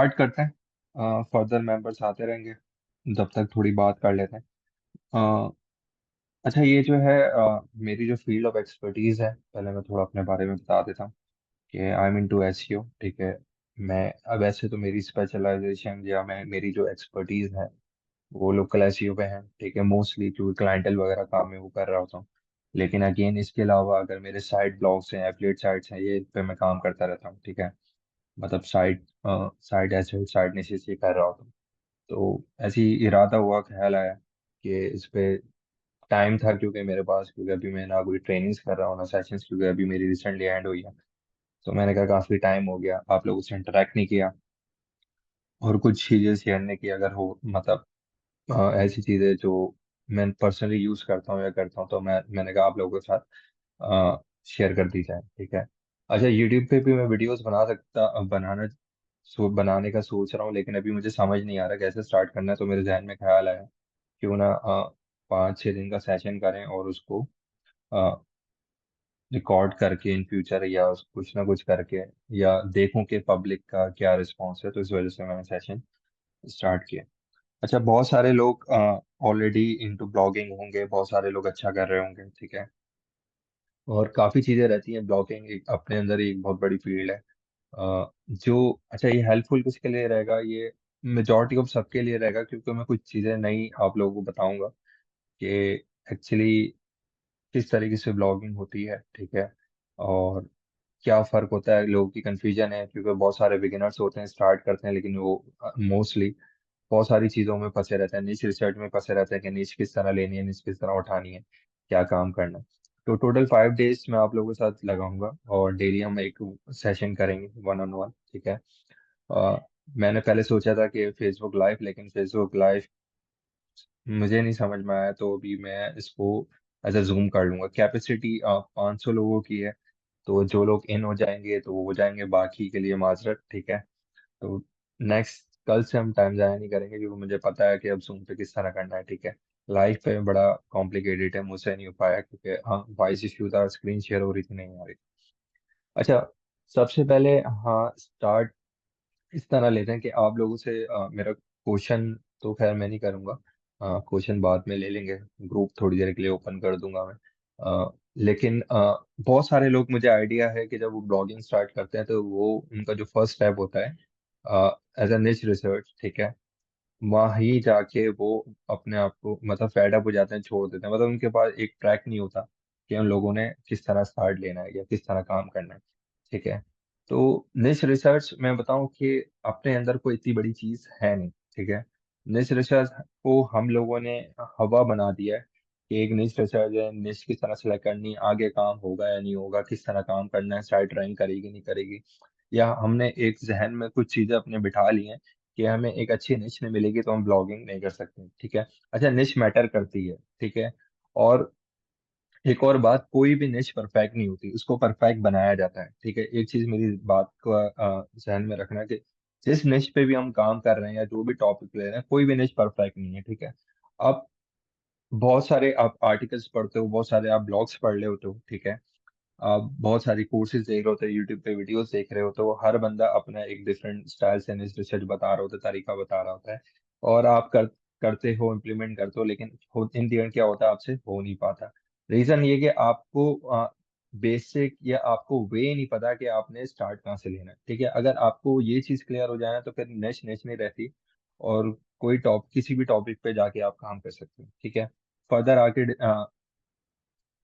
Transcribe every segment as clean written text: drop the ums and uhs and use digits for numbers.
Start करते हैं। Further members आते रहेंगे। जब तक थोड़ी बात कर लेते हैं। अ, अच्छा, ये जो है मेरी जो फील्ड ऑफ एक्सपर्टीज है, पहले मैं थोड़ा अपने बारे में बता देता हूँ कि आई एम इनटू एसईओ। ठीक है। मैं अब वैसे तो मेरी स्पेशलाइजेशन या मैं मेरी जो एक्सपर्टीज है वो लोकल एसईओ पे है। ठीक है। मोस्टली क्योंकि क्लाइंटल वगैरह काम है वो कर रहा होता हूँ। लेकिन अगेन इसके अलावा अगर मेरे साइड ब्लॉग्स हैं, एफिलिएट साइट्स हैं, ये पे मैं काम करता रहता हूँ। ठीक है। मतलब साइड ऐसे साइड निशेष ये कर रहा होता हूँ। तो ऐसी इरादा हुआ, ख्याल आया कि इस पे टाइम था, क्योंकि मेरे पास, क्योंकि अभी मैं ना कोई ट्रेनिंग्स कर रहा हूँ ना सेशंस, क्योंकि अभी मेरी रिसेंटली एंड हुई है। तो मैंने कहा काफी टाइम हो गया, आप लोगों से इंटरेक्ट नहीं किया और कुछ चीजें शेयर नहीं की, अगर हो मतलब ऐसी चीजें जो मैं पर्सनली यूज करता हूँ या करता हूँ, तो मैंने कहा आप लोगों के साथ शेयर कर दी जाए। ठीक है। अच्छा, यूट्यूब पे भी मैं वीडियोस बनाने का सोच रहा हूँ, लेकिन अभी मुझे समझ नहीं आ रहा कैसे स्टार्ट करना है। तो मेरे जहन में ख्याल आया क्यों ना 5-6 दिन का सेशन करें और उसको रिकॉर्ड करके इन फ्यूचर या कुछ ना कुछ करके, या देखूं कि पब्लिक का क्या रिस्पॉन्स है। तो इस वजह से मैंने सेशन स्टार्ट किया। अच्छा, बहुत सारे लोग ऑलरेडी इनटू ब्लॉगिंग होंगे, बहुत सारे लोग अच्छा कर रहे होंगे। ठीक है। और काफ़ी चीज़ें रहती हैं, ब्लॉगिंग एक अपने अंदर ही एक बहुत बड़ी फील्ड है। जो अच्छा, ये हेल्पफुल किसके लिए रहेगा, ये मेजॉरिटी ऑफ सबके लिए रहेगा, क्योंकि मैं कुछ चीज़ें नई आप लोगों को बताऊंगा कि एक्चुअली किस तरीके से ब्लॉगिंग होती है। ठीक है। और क्या फ़र्क होता है, लोगों की कन्फ्यूजन है, क्योंकि बहुत सारे बिगिनर्स होते हैं, स्टार्ट करते हैं, लेकिन वो मोस्टली बहुत सारी चीज़ों में फंसे रहते हैं, नीच रिसर्च में फंसे रहते हैं कि नीच किस तरह लेनी है, नीच किस तरह उठानी है, क्या काम करना है। तो टोटल 5 डेज मैं आप लोगों के साथ लगाऊंगा और डेली हम एक सेशन करेंगे, वन ऑन वन। ठीक है। अ, मैंने पहले सोचा था कि फेसबुक लाइव, लेकिन फेसबुक लाइव मुझे नहीं समझ में आया, तो अभी मैं इसको एज अ जूम कर लूंगा। कैपेसिटी 500 लोगों की है। तो जो लोग इन हो जाएंगे तो वो हो जाएंगे, बाकी के लिए माजरत। ठीक है। तो नेक्स्ट कल से हम टाइम ज़ाया नहीं करेंगे, क्योंकि मुझे पता है कि अब जूम पे किस तरह करना है। ठीक है। लाइव पे बड़ा कॉम्प्लिकेटेड है, मुझसे नहीं हो पाया, क्योंकि हाँ वॉइस इश्यू था, स्क्रीन शेयर हो रही थी, नहीं आ रही। अच्छा, सबसे पहले हाँ स्टार्ट इस तरह लेते हैं कि आप लोगों से मेरा क्वेश्चन तो खैर मैं नहीं करूँगा। क्वेश्चन बाद में ले लेंगे, ग्रुप थोड़ी देर के लिए ओपन कर दूंगा मैं। लेकिन बहुत सारे लोग, मुझे आइडिया है कि जब वो ब्लॉगिंग स्टार्ट करते हैं तो वो उनका जो फर्स्ट स्टेप होता है एज अ निच रिसर्च। ठीक है। वहीं जाके वो अपने आप को मतलब फेड अप हो जाते हैं, छोड़ देते हैं, मतलब उनके पास एक ट्रैक नहीं होता कि उन लोगों ने किस तरह स्टार्ट लेना है या किस तरह काम करना है। ठीक है। तो निश रिसर्च मैं बताऊं कि अपने अंदर कोई इतनी बड़ी चीज है नहीं। ठीक है। निश रिसर्च को हम लोगों ने हवा बना दिया है कि एक निश रिसर्च है, निश किस तरह सेलेक्ट करनी, आगे काम होगा या नहीं होगा, किस तरह काम करना है, साइट रैंक करेगी नहीं करेगी, या हमने एक जहन में कुछ चीजें अपने बिठा ली हैं कि हमें एक अच्छी निश नहीं मिलेगी तो हम ब्लॉगिंग नहीं कर सकते। ठीक है। अच्छा, निश मैटर करती है। ठीक है। और एक और बात, कोई भी निश परफेक्ट नहीं होती, उसको परफेक्ट बनाया जाता है। ठीक है। एक चीज मेरी बात को जहन में रखना कि जिस निश पे भी हम काम कर रहे हैं या जो भी टॉपिक ले रहे हैं, कोई भी निश परफेक्ट नहीं है। ठीक है। अब बहुत सारे आप आर्टिकल्स पढ़ते हो, बहुत सारे आप ब्लॉग्स पढ़ रहे होते हो। ठीक है। आप बहुत सारी कोर्सेज देख रहे होते हैं, यूट्यूब पे वीडियोस देख रहे हो, तो हर बंदा अपना एक डिफरेंट स्टाइल से रिसर्च बता रहा होता है, तरीका बता रहा होता है, और आप करते हो, इम्प्लीमेंट करते हो, लेकिन इन दी एंड क्या होता है, आपसे हो नहीं पाता। रीजन ये कि आपको बेसिक या आपको वे नहीं पता कि आपने स्टार्ट कहाँ से लेना है। ठीक है। अगर आपको ये चीज क्लियर हो जाए ना, तो फिर नेक्स्ट नेक्स्ट नहीं रहती, और कोई किसी भी टॉपिक पे जाके आप काम कर सकते हो। ठीक है। फर्दर आके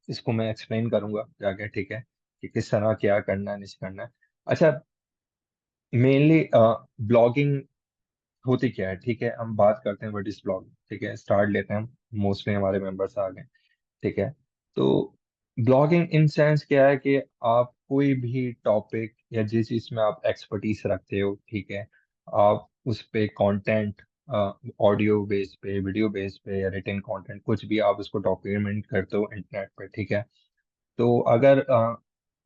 इसको मैं एक्सप्लेन करूंगा जाके। ठीक है। कि किस तरह क्या करना है, नहीं करना है। अच्छा, मेनली ब्लॉगिंग होती क्या है। ठीक है। हम बात करते हैं व्हाट इज ब्लॉगिंग। ठीक है। स्टार्ट लेते हैं हम, मोस्टली हमारे मेंबर्स आ गए। ठीक है। तो ब्लॉगिंग इन सेंस क्या है कि आप कोई भी टॉपिक या जिस चीज में आप एक्सपर्टीज रखते हो, ठीक है, आप उस पे कंटेंट, ऑडियो बेस पे, वीडियो बेस पे, या रिटन कंटेंट, कुछ भी आप उसको डॉक्यूमेंट करते हो इंटरनेट पे। ठीक है। तो अगर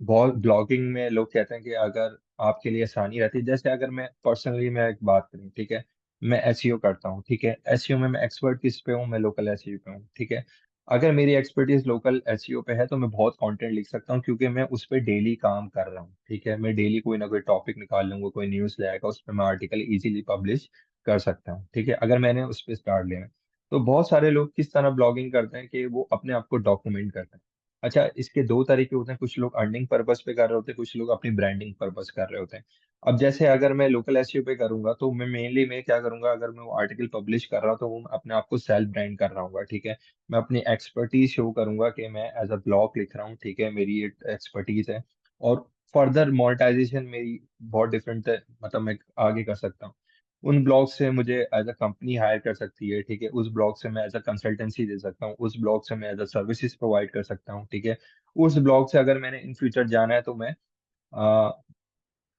बहुत ब्लॉगिंग में लोग कहते हैं कि अगर आपके लिए आसानी रहती है, जैसे अगर मैं पर्सनली मैं एक बात करूँ। ठीक है। मैं एसईओ करता हूँ। ठीक है। एसईओ में मैं एक्सपर्ट किस पे हूँ, मैं लोकल एसईओ पे हूँ। ठीक है। अगर मेरी एक्सपर्टीज लोकल एसईओ पे है तो मैं बहुत कंटेंट लिख सकता हूँ, क्योंकि मैं उस पर डेली काम कर रहा हूँ। ठीक है, मैं डेली कोई ना कोई टॉपिक निकाल लूंगा, कोई न्यूज़ ले आएगा, उस पर मैं आर्टिकल इजीली पब्लिश कर सकता हूँ। ठीक है, अगर मैंने उस पर स्टार्ट लिया है। तो बहुत सारे लोग किस तरह ब्लॉगिंग करते हैं कि वो अपने आप को डॉक्यूमेंट करते हैं। अच्छा, इसके दो तरीके होते हैं, कुछ लोग अर्निंग पर्पस पे कर रहे होते हैं, कुछ लोग अपनी ब्रांडिंग पर्पस कर रहे होते हैं। अब जैसे अगर मैं लोकल एसईओ पे करूंगा तो मैं मेनली मैं क्या करूंगा, अगर मैं वो आर्टिकल पब्लिश कर रहा हूँ तो वो अपने आप को सेल्फ ब्रांड कर रहा हूँ। ठीक है, मैं अपनी एक्सपर्टीज शो करूंगा कि मैं एज अ ब्लॉग लिख रहा हूँ। ठीक है, मेरी ये एक्सपर्टीज है। और फर्दर मोनेटाइजेशन मेरी बहुत डिफरेंट है, मतलब मैं आगे कर सकता हूँ। उन ब्लॉग से मुझे एज अ कंपनी हायर कर सकती है। ठीक है, उस ब्लॉग से मैं एज अ कंसल्टेंसी दे सकता हूँ, उस ब्लॉग से मैं एज अ सर्विसेज प्रोवाइड कर सकता हूँ। ठीक है, उस ब्लॉग से अगर मैंने इन फ्यूचर जाना है तो मैं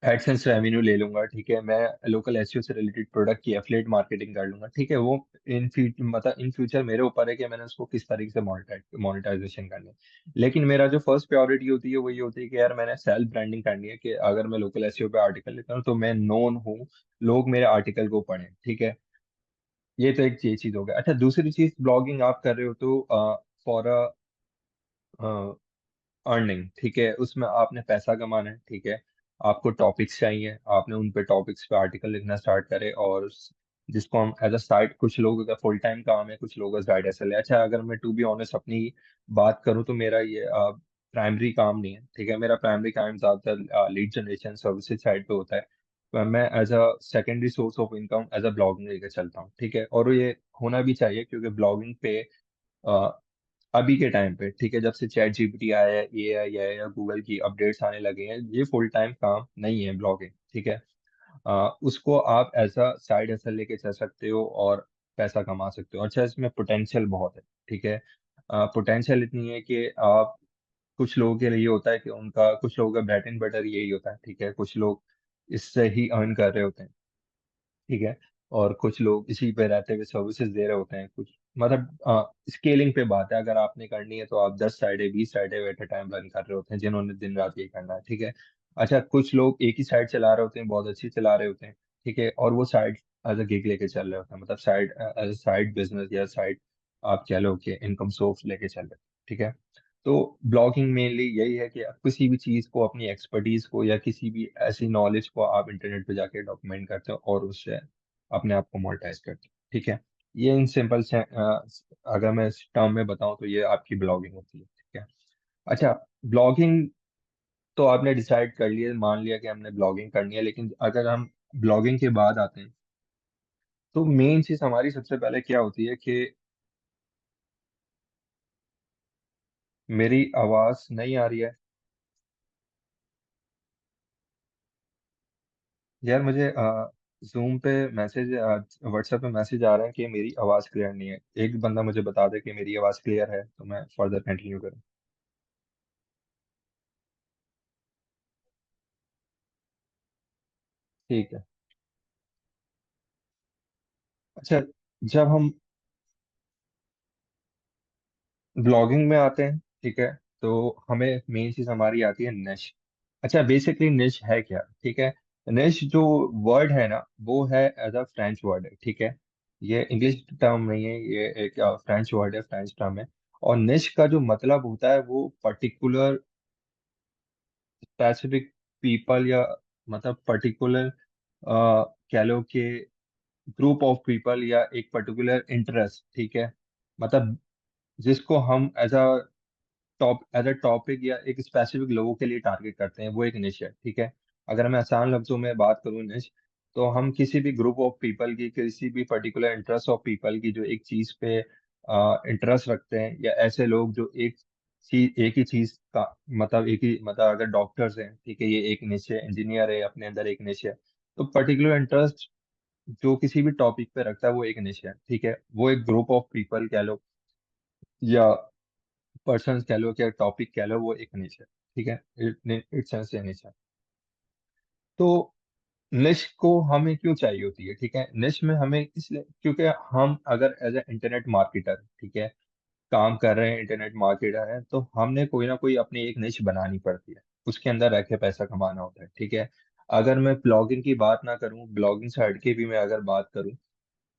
एडसेंस रेवेन्यू ले लूंगा। ठीक है, मैं लोकल एसईओ से रिलेटेड प्रोडक्ट की एफिलिएट मार्केटिंग कर लूंगा। ठीक है, वो इन फ्यूचर मेरे ऊपर है कि मैंने उसको किस तरीके से मोनेटाइजेशन करनी है। लेकिन मेरा जो फर्स्ट प्रायोरिटी होती है वो ये होती है कि यार मैंने सेल्फ ब्रांडिंग करनी है, कि अगर मैं लोकल एसईओ पे आर्टिकल लिखता हूँ तो मैं नोन हूँ, लोग मेरे आर्टिकल को पढ़ें। ठीक है, ये तो एक ये चीज हो गया। अच्छा, दूसरी चीज, ब्लॉगिंग आप कर रहे हो तो फॉर अर्निंग। ठीक है, उसमें आपने पैसा कमाना है। ठीक है, आपको टॉपिक्स चाहिए, आपने उन पे टॉपिक्स पे आर्टिकल लिखना स्टार्ट करे, और जिसको हम एज अ साइड, कुछ लोगों का फुल टाइम काम है, कुछ लोगों का साइड हसल है। अच्छा, अगर मैं टू बी ऑनेस्ट अपनी बात करूँ तो मेरा ये प्राइमरी काम नहीं है। ठीक है, मेरा प्राइमरी काम ज्यादातर लीड जनरेशन सर्विसेज साइड पे होता है। पर मैं as a secondary source of income as a blogging लेकर चलता हूँ। ठीक है, और ये होना भी चाहिए, क्योंकि ब्लॉगिंग पे अभी के टाइम पे, ठीक है, जब से चैट जीपीटी आया है, एआई आया है, या गूगल की अपडेट्स आने लगे हैं, ये फुल टाइम काम नहीं है ब्लॉगिंग। ठीक है, उसको आप एज अ साइड हसल लेके चल सकते हो और पैसा कमा सकते हो। अच्छा, इसमें पोटेंशियल बहुत है। ठीक है, पोटेंशियल इतनी है कि आप, कुछ लोगों के लिए होता है कि उनका, कुछ लोगों का ब्रेड एंड बटर यही होता है। ठीक है, कुछ लोग इससे ही अर्न कर रहे होते हैं। ठीक है, और कुछ लोग इसी पे रहते हुए सर्विसेज दे रहे होते हैं। कुछ मतलब स्केलिंग पे बात है, अगर आपने करनी है तो आप 10 साइडें 20 साइडें एट ए टाइम रन कर रहे होते हैं, जिन्होंने दिन रात ये करना है। ठीक है, अच्छा, कुछ लोग एक ही साइड चला रहे होते हैं, बहुत अच्छी चला रहे होते हैं। ठीक है, और वो साइड एज अ गिग लेके चल रहे होते हैं, मतलब साइड एज साइड बिजनेस, या साइड आप कह लो कि इनकम सोर्स लेके चल रहे हैं। ठीक है, तो ब्लॉगिंग मेनली यही है कि आप किसी भी चीज को, अपनी एक्सपर्टीज को, या किसी भी ऐसी नॉलेज को आप इंटरनेट पे जाके डॉक्यूमेंट करते हो और उससे अपने आप को मोनेटाइज करते हो। ठीक है, ये इन सिंपल से अगर मैं इस टर्म में बताऊं तो ये आपकी ब्लॉगिंग होती है। ठीक है, अच्छा, ब्लॉगिंग तो आपने डिसाइड कर लिया, मान लिया कि हमने ब्लॉगिंग करनी है, लेकिन अगर हम ब्लॉगिंग के बाद आते हैं तो मेन चीज हमारी सबसे पहले क्या होती है कि, मेरी आवाज नहीं आ रही है यार, मुझे जूम पे मैसेज, व्हाट्सएप पे मैसेज आ रहा है कि मेरी आवाज़ क्लियर नहीं है। एक बंदा मुझे बता दे कि मेरी आवाज़ क्लियर है तो मैं फर्दर कंटिन्यू करूँ। ठीक है। अच्छा, जब हम ब्लॉगिंग में आते हैं, ठीक है, तो हमें मेन चीज़ हमारी आती है निश। अच्छा, बेसिकली निश है क्या? ठीक है, निश जो वर्ड है ना, वो है एज अ फ्रेंच वर्ड है। ठीक है, ये इंग्लिश टर्म नहीं है, ये एक फ्रेंच वर्ड है, फ्रेंच टर्म है। और निश का जो मतलब होता है वो पर्टिकुलर स्पेसिफिक पीपल, या मतलब पर्टिकुलर कह लो कि ग्रुप ऑफ पीपल, या एक पर्टिकुलर इंटरेस्ट। ठीक है, मतलब जिसको हम एज अ टॉपिक या एक स्पेसिफिक लोगों के लिए टारगेट करते हैं, वो एक निश है। ठीक है, अगर मैं आसान लफ्जों में बात करूँ निश, तो हम किसी भी ग्रुप ऑफ पीपल की, किसी भी पर्टिकुलर इंटरेस्ट ऑफ पीपल की, जो एक चीज पे इंटरेस्ट रखते हैं, या ऐसे लोग जो एक ही चीज का, मतलब एक ही, मतलब अगर डॉक्टर्स हैं, ठीक है, ये एक निश है, इंजीनियर है, अपने अंदर एक निश है। तो पर्टिकुलर इंटरेस्ट जो किसी भी टॉपिक पे रखता है वो एक निश है। ठीक है, वो एक ग्रुप ऑफ पीपल कह लो, या पर्सन कह लो, क्या टॉपिक कह लो, वो एक निश है। ठीक है, इट्स निश है। तो निश को हमें क्यों चाहिए होती है? ठीक है, निश में हमें इसलिए, क्योंकि हम अगर एज ए इंटरनेट मार्केटर, ठीक है, काम कर रहे हैं, इंटरनेट मार्केटर हैं, तो हमने कोई ना कोई अपनी एक निश बनानी पड़ती है, उसके अंदर रह के पैसा कमाना होता है। ठीक है, अगर मैं ब्लॉगिंग की बात ना करूं, ब्लॉगिंग से हटके भी मैं अगर बात करूं,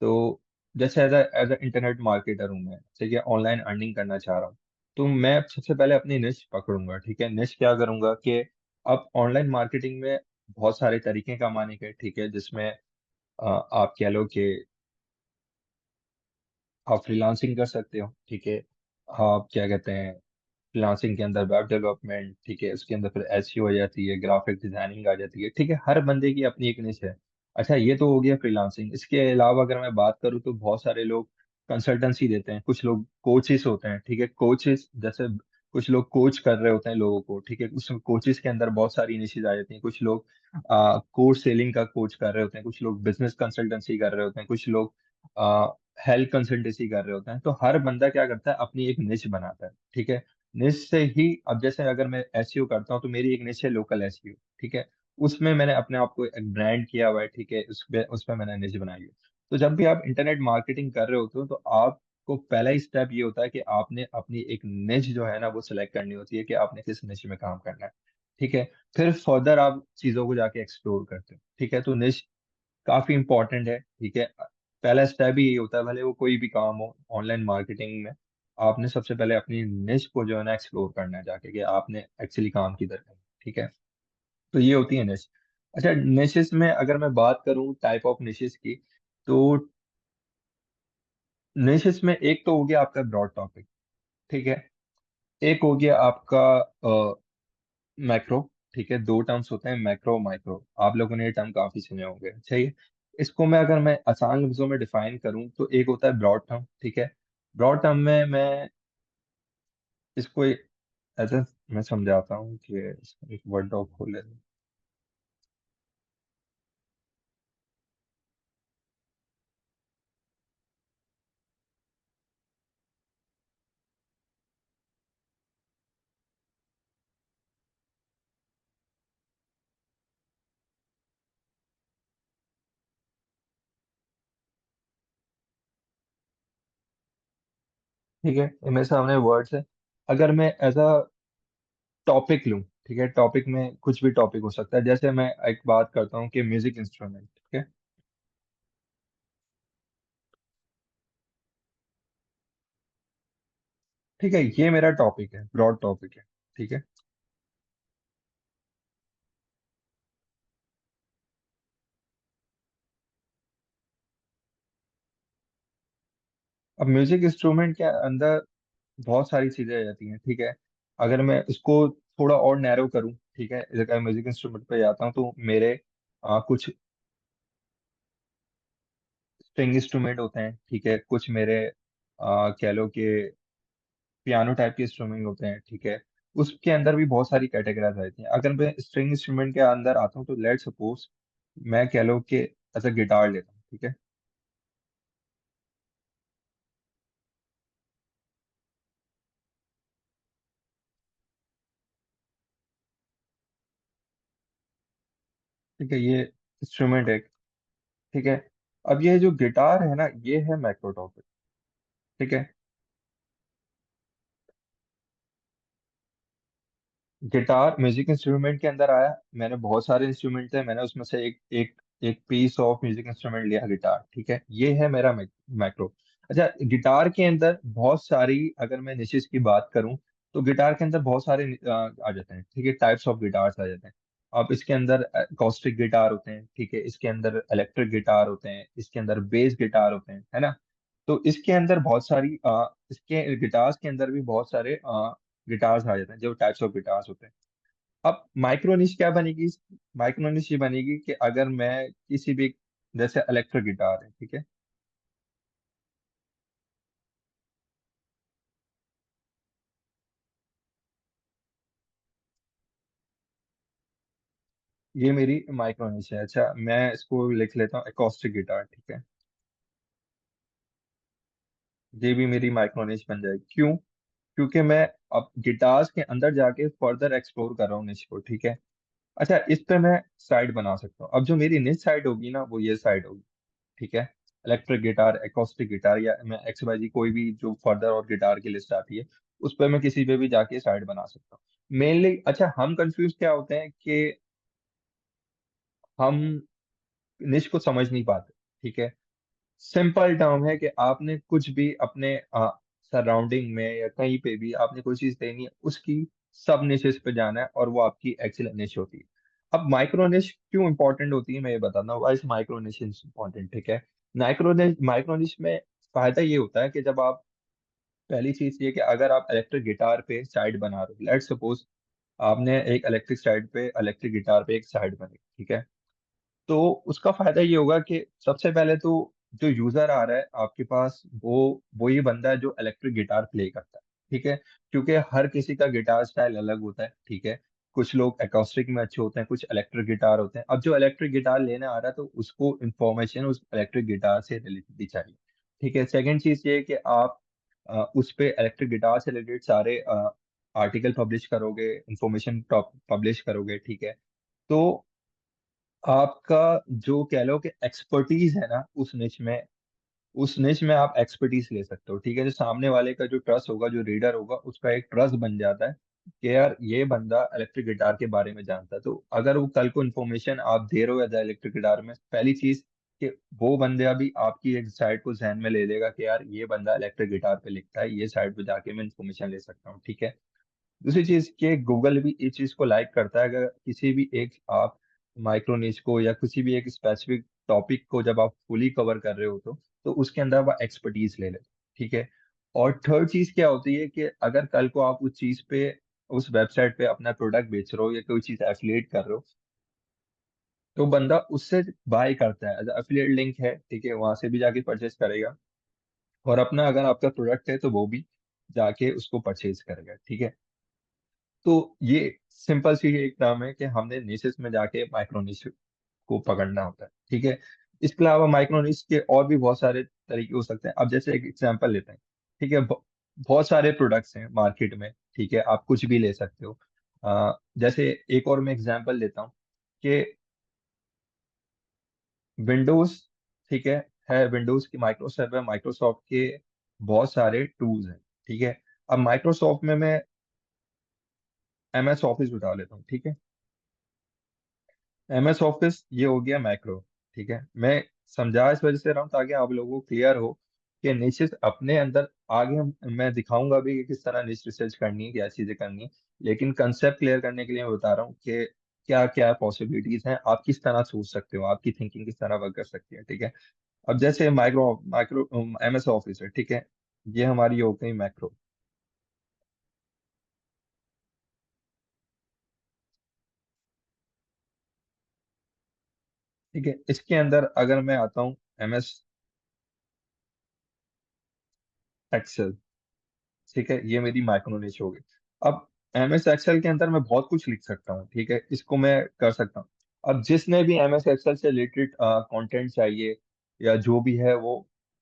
तो जैसे एज अ इंटरनेट मार्केटर हूँ मैं, ठीक है, ऑनलाइन अर्निंग करना चाह रहा हूँ। तो मैं सबसे पहले अपनी निश पकड़ूंगा, ठीक है। निश क्या करूंगा कि अब ऑनलाइन मार्केटिंग में बहुत सारे तरीके कमाने के, ठीक है, जिसमें आप कह लो कि आप फ्रीलांसिंग कर सकते हो, ठीक है। आप क्या कहते हैं, फ्रीलांसिंग के अंदर वेब डेवलपमेंट, ठीक है, उसके अंदर फिर एसईओ आ जाती है, ग्राफिक डिजाइनिंग आ जाती है, ठीक है। हर बंदे की अपनी एक निश है। अच्छा, ये तो हो गया फ्रीलांसिंग। इसके अलावा अगर मैं बात करूँ तो बहुत सारे लोग कंसल्टेंसी देते हैं, कुछ लोग कोचेस होते हैं, ठीक है। कोचेस जैसे कुछ लोग कोच कर रहे होते हैं लोगों को, ठीक है। उस कोचेस के अंदर बहुत सारी निशेज आ जाती हैं। कुछ लोग कोर्स सेलिंग का कोच कर रहे होते हैं, कुछ लोग बिजनेस कंसल्टेंसी कर रहे होते हैं, कुछ लोग हेल्थ कंसल्टेंसी कर रहे होते हैं। तो हर बंदा क्या करता है, अपनी एक निश बनाता है, ठीक है। निश से ही, अब जैसे अगर मैं एसईओ करता हूँ तो मेरी एक निश है लोकल एसईओ, ठीक है। उसमें मैंने अपने आप को एक ब्रांड किया हुआ है, ठीक है। उसमें मैंने निश बनाई है। तो जब भी आप इंटरनेट मार्केटिंग कर रहे होते हो तो आपको पहला ही स्टेप ये होता है कि आपने अपनी एक निश जो है ना वो सिलेक्ट करनी होती है कि आपने किस निश में काम करना है, ठीक है। फिर फर्दर आप चीजों को जाके एक्सप्लोर करते हो, ठीक है। तो निश काफी इंपॉर्टेंट है, ठीक है। पहला स्टेप ही यही होता है, भले वो कोई भी काम हो ऑनलाइन मार्केटिंग में। आपने सबसे पहले अपनी निश को जो है ना एक्सप्लोर करना है जाके, कि आपने एक्चुअली काम किधर करना है, ठीक है। तो ये होती है निश। अच्छा, निशेस में अगर मैं बात करूं टाइप ऑफ निशेस की, तो निशेस में एक तो हो गया आपका ब्रॉड टॉपिक, ठीक है। एक हो गया आपका मैक्रो, ठीक है। दो टर्म्स होते हैं, मैक्रो माइक्रो। आप लोगों ने ये टर्म काफी सुने होंगे, चाहिए। इसको मैं अगर मैं आसान लफ्जों में डिफाइन करूं तो एक होता है ब्रॉड टर्म, ठीक है। ब्रॉड टर्म में मैं इसको ऐसे मैं समझाता हूँ कि एक वर्ड डॉक खोल लेते हैं। ठीक है, ये मेरे सामने वर्ड्स है। अगर मैं एज अ टॉपिक लूँ, ठीक है, टॉपिक में कुछ भी टॉपिक हो सकता है। जैसे मैं एक बात करता हूँ कि म्यूजिक इंस्ट्रूमेंट, ठीक है। ठीक है, ये मेरा टॉपिक है, ब्रॉड टॉपिक है, ठीक है। अब म्यूजिक इंस्ट्रूमेंट के अंदर बहुत सारी चीजें आ जाती हैं, ठीक है। अगर मैं इसको थोड़ा और नैरो करूँ, ठीक है, अगर म्यूजिक इंस्ट्रूमेंट पे जाता हूँ तो मेरे कुछ स्ट्रिंग इंस्ट्रूमेंट होते हैं, ठीक है। कुछ मेरे कह लो कि पियानो टाइप के इंस्ट्रूमेंट होते हैं, ठीक है। उसके अंदर भी बहुत सारी कैटेगरीज आती हैं। अगर मैं स्ट्रिंग इंस्ट्रूमेंट के अंदर आता हूँ तो लेट सपोज मैं कह लो कि ऐसा गिटार लेता हूँ, ठीक है। ठीक है, ये इंस्ट्रूमेंट है, ठीक है। अब ये जो गिटार है ना, ये है मैक्रो टॉपिक, ठीक है। गिटार म्यूजिक इंस्ट्रूमेंट के अंदर आया। मैंने बहुत सारे इंस्ट्रूमेंट थे, मैंने उसमें से एक एक एक पीस ऑफ म्यूजिक इंस्ट्रूमेंट लिया, गिटार, ठीक है। ये है मेरा मैक्रो। अच्छा, गिटार के अंदर बहुत सारी, अगर मैं निशेस की बात करूं तो गिटार के अंदर बहुत सारे आ जाते हैं, ठीक है, टाइप्स ऑफ गिटार्स आ जाते हैं। अब इसके अंदर अकॉस्टिक गिटार होते हैं, ठीक है। इसके अंदर इलेक्ट्रिक गिटार होते हैं, इसके अंदर बेस गिटार होते हैं, है ना। तो इसके अंदर बहुत सारी इसके गिटार्स के अंदर भी बहुत सारे गिटार्स आ जाते हैं, जो टाइप्स ऑफ गिटार्स होते हैं। अब माइक्रोनिश क्या बनेगी, माइक्रोनिश ये बनेगी कि अगर मैं किसी भी, जैसे इलेक्ट्रिक गिटार है, ठीक है। ये मेरी माइक्रोनिश है। अच्छा, मैं इसको लिख लेता हूँ एकॉस्टिक गिटार, ठीक है। ये भी मेरी माइक्रोनिश बन जाएगी। क्यों? क्योंकि मैं अब गिटार्स के अंदर जाके फर्दर एक्सप्लोर कर रहा हूँ निश को, ठीक है। अच्छा, इस पे मैं साइड बना सकता हूँ। अब जो मेरी निश साइड होगी ना, वो ये साइड होगी, ठीक है। इलेक्ट्रिक गिटार, एकॉस्टिक गिटार, या मैं एक्स वाई जी कोई भी जो फर्दर और गिटार की लिस्ट आती है, उस पर मैं किसी पे भी जाके साइड बना सकता हूँ मेनली। अच्छा, हम कंफ्यूज क्या होते हैं कि हम निश को समझ नहीं पाते, ठीक है। सिंपल टर्म है कि आपने कुछ भी अपने सराउंडिंग में या कहीं पे भी आपने कोई चीज देनी है, उसकी सब निशेष पे जाना है, और वो आपकी एक्चुअल निश होती है। अब माइक्रो निश क्यों इंपॉर्टेंट होती है, मैं ये बताता हूँ why is micro niche important, ठीक है। माइक्रो निश में फायदा ये होता है कि जब आप, पहली चीज ये कि अगर आप इलेक्ट्रिक गिटार पे साइड बना रहे हो, लेट्स सपोज आपने एक इलेक्ट्रिक गिटार पे एक साइड बनी, ठीक है। तो उसका फायदा ये होगा कि सबसे पहले तो जो यूजर आ रहा है आपके पास, वो ही बंदा है जो इलेक्ट्रिक गिटार प्ले करता है, ठीक है। क्योंकि हर किसी का गिटार स्टाइल अलग होता है, ठीक है। कुछ लोग अकॉस्टिक में अच्छे होते हैं, कुछ इलेक्ट्रिक गिटार होते हैं। अब जो इलेक्ट्रिक गिटार लेने आ रहा है तो उसको इन्फॉर्मेशन उस इलेक्ट्रिक गिटार से रिलेटेड चाहिए, ठीक है। सेकंड चीज ये है कि आप उस पे इलेक्ट्रिक गिटार से रिलेटेड सारे आर्टिकल पब्लिश करोगे, इंफॉर्मेशन पब्लिश करोगे, ठीक है। तो आपका जो कह लो कि एक्सपर्टीज है ना उस निच में आप एक्सपर्टीज ले सकते हो, ठीक है। जो सामने वाले का जो ट्रस्ट होगा, जो रीडर होगा, उसका एक ट्रस्ट बन जाता है कि यार ये बंदा इलेक्ट्रिक गिटार के बारे में जानता है। तो अगर वो कल को इन्फॉर्मेशन आप दे रहे हो एज इलेक्ट्रिक गिटार में, पहली चीज कि वो बंदा भी आपकी एक साइड को जहन में ले लेगा कि यार ये बंदा इलेक्ट्रिक गिटार पे लिखता है, ये साइड पे जाके मैं इन्फॉर्मेशन ले सकता हूँ, ठीक है। दूसरी चीज कि गूगल भी इस चीज को लाइक करता है, अगर किसी भी एक आप माइक्रो निच को या किसी भी एक स्पेसिफिक टॉपिक को जब आप फुली कवर कर रहे हो तो उसके अंदर आप एक्सपर्टीज ले लेते, ठीक है। और थर्ड चीज क्या होती है कि अगर कल को आप उस चीज पे, उस वेबसाइट पे अपना प्रोडक्ट बेच रहे हो या कोई चीज एफिलिएट कर रहे हो, तो बंदा उससे बाय करता है, एफिलिएट लिंक है, ठीक है, वहां से भी जाके परचेज करेगा। और अपना अगर आपका प्रोडक्ट है तो वो भी जाके उसको परचेज करेगा, ठीक है। तो ये सिंपल सी एक टर्म है कि हमने निशेस में जाके माइक्रो निश को पकड़ना होता है, ठीक है। इसके अलावा माइक्रो निश के और भी बहुत सारे तरीके हो सकते हैं। अब जैसे एक एग्जांपल लेते हैं, ठीक है। बहुत सारे प्रोडक्ट्स हैं मार्केट में, ठीक है, आप कुछ भी ले सकते हो। जैसे एक और मैं एग्जांपल लेता हूँ कि विंडोज, ठीक है विंडोज की माइक्रोसॉफ्ट है, माइक्रोसॉफ्ट के बहुत सारे टूल्स हैं, ठीक है। अब माइक्रोसॉफ्ट में मैं MS ऑफिस उठा लेता हूँ, ठीक है। MS ऑफिस ये हो गया मैक्रो, ठीक है। मैं समझा इस वजह से रहा हूँ ताकि आप लोगों को क्लियर हो कि निश्चित अपने अंदर आगे मैं दिखाऊंगा भी कि किस तरह निश रिसर्च करनी है, क्या चीजें करनी है। लेकिन कंसेप्ट क्लियर करने के लिए मैं बता रहा हूँ कि क्या क्या पॉसिबिलिटीज हैं, आप किस तरह सोच सकते हो, आपकी थिंकिंग किस तरह वर्क कर सकती है, ठीक है। अब जैसे माइक्रो माइक्रो MS ऑफिस है, ठीक है। ये हमारी हो गई मैक्रो, ठीक है। इसके अंदर अगर मैं आता हूँ MS एक्सेल, ठीक है, ये मेरी माइक्रो निश होगी। अब MS एक्सेल के अंदर मैं बहुत कुछ लिख सकता हूँ, ठीक है, इसको मैं कर सकता हूँ। अब जिसने भी MS एक्सेल से रिलेटेड कंटेंट चाहिए या जो भी है वो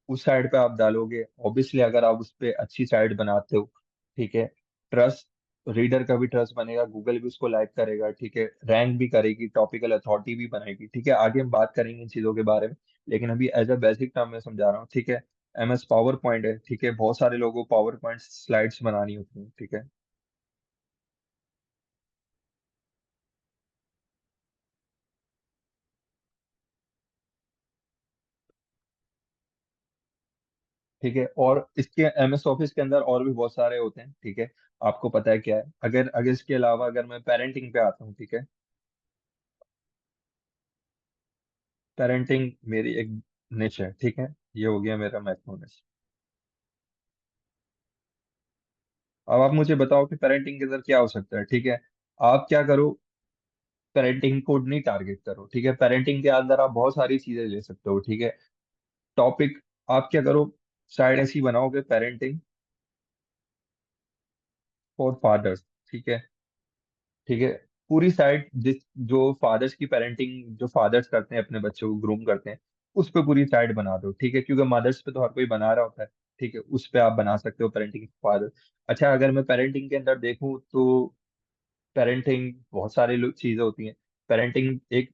उस साइड पे आप डालोगे। ऑब्वियसली अगर आप उस पे अच्छी साइड बनाते हो, ठीक है, ट्रस्ट, रीडर का भी ट्रस्ट बनेगा, गूगल भी उसको लाइक करेगा, ठीक है, रैंक भी करेगी, टॉपिकल अथॉरिटी भी बनेगी, ठीक है। आगे हम बात करेंगे इन चीजों के बारे में, लेकिन अभी एज अ बेसिक टर्म मैं समझा रहा हूँ, ठीक है। MS पावर पॉइंट है, ठीक है, बहुत सारे लोगों को पावर पॉइंट स्लाइड्स बनानी होती हैं, ठीक है। ठीक है, और इसके MS ऑफिस के अंदर और भी बहुत सारे होते हैं, ठीक है। आपको पता है क्या है, अगर अगर इसके अलावा अगर मैं पेरेंटिंग पे आता हूँ, ठीक है। पेरेंटिंग मेरी एक निच है, ठीक है। ये हो गया मेरा मैक्रो निच। अब आप मुझे बताओ कि पेरेंटिंग के अंदर क्या हो सकता है, ठीक है। आप क्या करो, पेरेंटिंग को नहीं टारगेट करो, ठीक है। पेरेंटिंग के अंदर आप बहुत सारी चीजें ले सकते हो, ठीक है। टॉपिक, आप क्या करो, साइड ऐसी बनाओगे, पेरेंटिंग फॉर फादर्स, ठीक है, ठीक है। पूरी साइड जिस जो फादर्स की पेरेंटिंग, जो फादर्स करते हैं अपने बच्चों को ग्रूम करते हैं, उस पे पूरी साइड बना दो, ठीक है। क्योंकि मदर्स पे तो हर कोई बना रहा होता है, ठीक है, उस पे आप बना सकते हो पेरेंटिंग फादर। अच्छा, अगर मैं पेरेंटिंग के अंदर देखूं तो पेरेंटिंग बहुत सारी चीजें होती हैं। पेरेंटिंग एक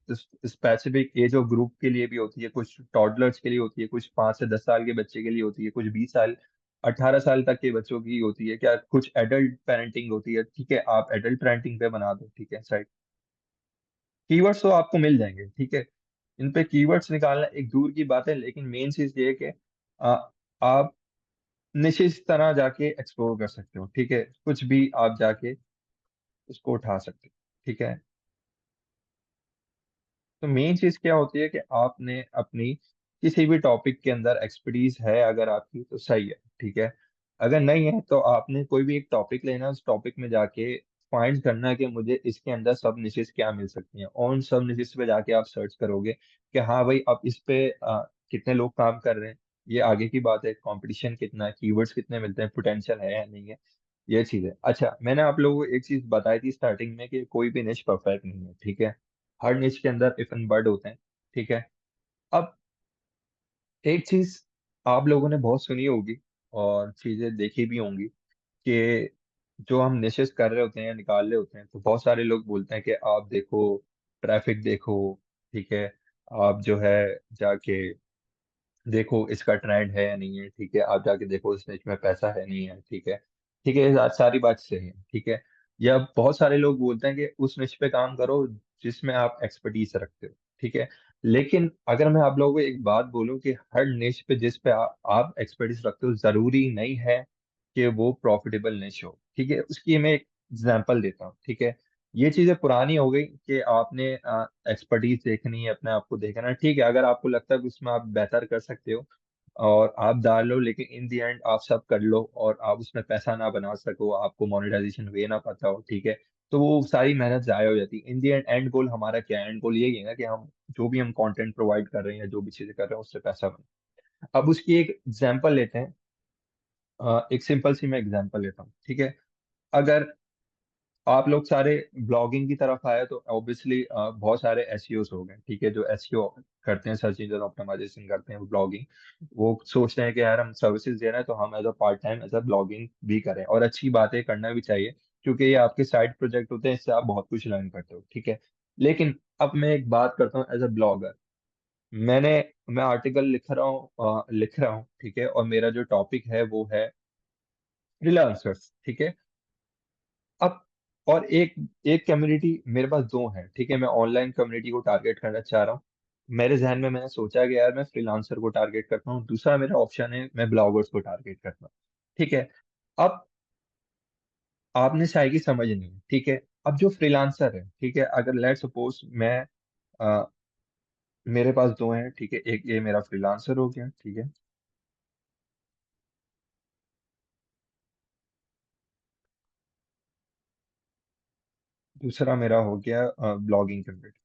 स्पेसिफिक एज ऑफ ग्रुप के लिए भी होती है, कुछ टॉडलर्स के लिए होती है, कुछ 5 से 10 साल के बच्चे के लिए होती है, कुछ 20 साल 18 साल तक के बच्चों की होती है, क्या कुछ एडल्ट पेरेंटिंग होती है, ठीक है। आप एडल्ट पेरेंटिंग पे बना दो, ठीक है, साइड कीवर्ड्स तो आपको मिल जाएंगे, ठीक है। इन पे कीवर्ड्स निकालना एक दूर की बात है, लेकिन मेन चीज ये है कि आप निश्चित इस तरह जाके एक्सप्लोर कर सकते हो, ठीक है, कुछ भी आप जाके उसको उठा सकते हो, ठीक है। तो मेन चीज क्या होती है कि आपने अपनी किसी भी टॉपिक के अंदर एक्सपर्टीज है अगर आपकी तो सही है, ठीक है। अगर नहीं है तो आपने कोई भी एक टॉपिक लेना है, उस टॉपिक में जाके फाइंड करना है कि मुझे इसके अंदर सब निशेष क्या मिल सकती हैं, और उन सब निशेष पे जाके आप सर्च करोगे कि हाँ भाई अब इस पे कितने लोग काम कर रहे हैं, ये आगे की बात है, कंपटीशन कितना है, कीवर्ड्स कितने मिलते हैं, पोटेंशियल है या नहीं है, ये चीज है। अच्छा, मैंने आप लोगों को एक चीज बताई थी स्टार्टिंग में कि कोई भी निश परफेक्ट नहीं है, ठीक है। हर निश के अंदर इफ एंड बट होते हैं, ठीक है। अब एक चीज आप लोगों ने बहुत सुनी होगी और चीजें देखी भी होंगी कि जो हम निशेष कर रहे होते हैं या निकाल रहे होते हैं, तो बहुत सारे लोग बोलते हैं कि आप देखो, ट्रैफिक देखो, ठीक है, आप जो है जाके देखो इसका ट्रेंड है या नहीं है, ठीक है, आप जाके देखो इस निच में पैसा है नहीं है, ठीक है, ठीक है, ये सारी बात सही है, ठीक है। या बहुत सारे लोग बोलते हैं कि उस निच पे काम करो जिसमें आप एक्सपर्टीज रखते हो, ठीक है। लेकिन अगर मैं आप लोगों को एक बात बोलूं कि हर निच पे जिस पे आप एक्सपर्टीज रखते हो जरूरी नहीं है कि वो प्रॉफिटेबल निच हो, ठीक है। उसकी मैं एक एग्जांपल देता हूँ, ठीक है। ये चीजें पुरानी हो गई कि आपने एक्सपर्टीज देखनी है, अपने आप को देखना है, ठीक है। अगर आपको लगता है कि उसमें आप बेहतर कर सकते हो और आप डाल लो, लेकिन इन दी एंड आप सब कर लो और आप उसमें पैसा ना बना सको, आपको मोनेटाइजेशन वे ना पता हो, ठीक है, तो वो सारी मेहनत जाया हो जाती है। इन दी एंड एंड गोल हमारा क्या है? एंड गोल यही है ना कि हम जो भी हम कंटेंट प्रोवाइड कर रहे हैं या जो भी चीजें कर रहे हैं उससे पैसा बने। अब उसकी एक एग्जांपल लेते हैं। एक सिंपल सी मैं एग्जांपल लेता हूँ, ठीक है। अगर आप लोग सारे ब्लॉगिंग की तरफ आए तो ऑब्वियसली बहुत सारे एसईओस हो गए, ठीक है, जो एसईओ करते हैं, सर्च इंजन ऑप्टिमाइजेशन करते हैं, ब्लॉगिंग, वो सोचते हैं कि यार हम सर्विसेज दे रहे हैं तो हम as a part time as a blogging भी करें, और अच्छी बात है, करना भी चाहिए, क्योंकि ये आपके साइड प्रोजेक्ट होते हैं, इससे आप बहुत कुछ लर्न करते हो, ठीक है। लेकिन अब मैं एक बात करता हूँ एज अ ब्लॉगर। मैंने मैं आर्टिकल लिख रहा हूँ, ठीक है, और मेरा जो टॉपिक है वो है फ्रीलांसर्स, ठीक है। अब और एक एक कम्युनिटी मेरे पास दो है, ठीक है, मैं ऑनलाइन कम्युनिटी को टारगेट करना चाह रहा हूँ। मेरे जहन में मैंने सोचा कि यार मैं फ्रीलांसर को टारगेट करता हूँ, दूसरा मेरा ऑप्शन है मैं ब्लॉगर्स को टारगेट करता हूँ, ठीक है। अब आपने शायद की समझ नहीं है, ठीक है। अब जो फ्रीलांसर है, ठीक है, अगर लेट सपोज मैं अ, मेरे पास दो हैं, ठीक है, एक ये मेरा फ्रीलांसर हो गया, ठीक है, दूसरा मेरा हो गया ब्लॉगिंग कम्युनिटी।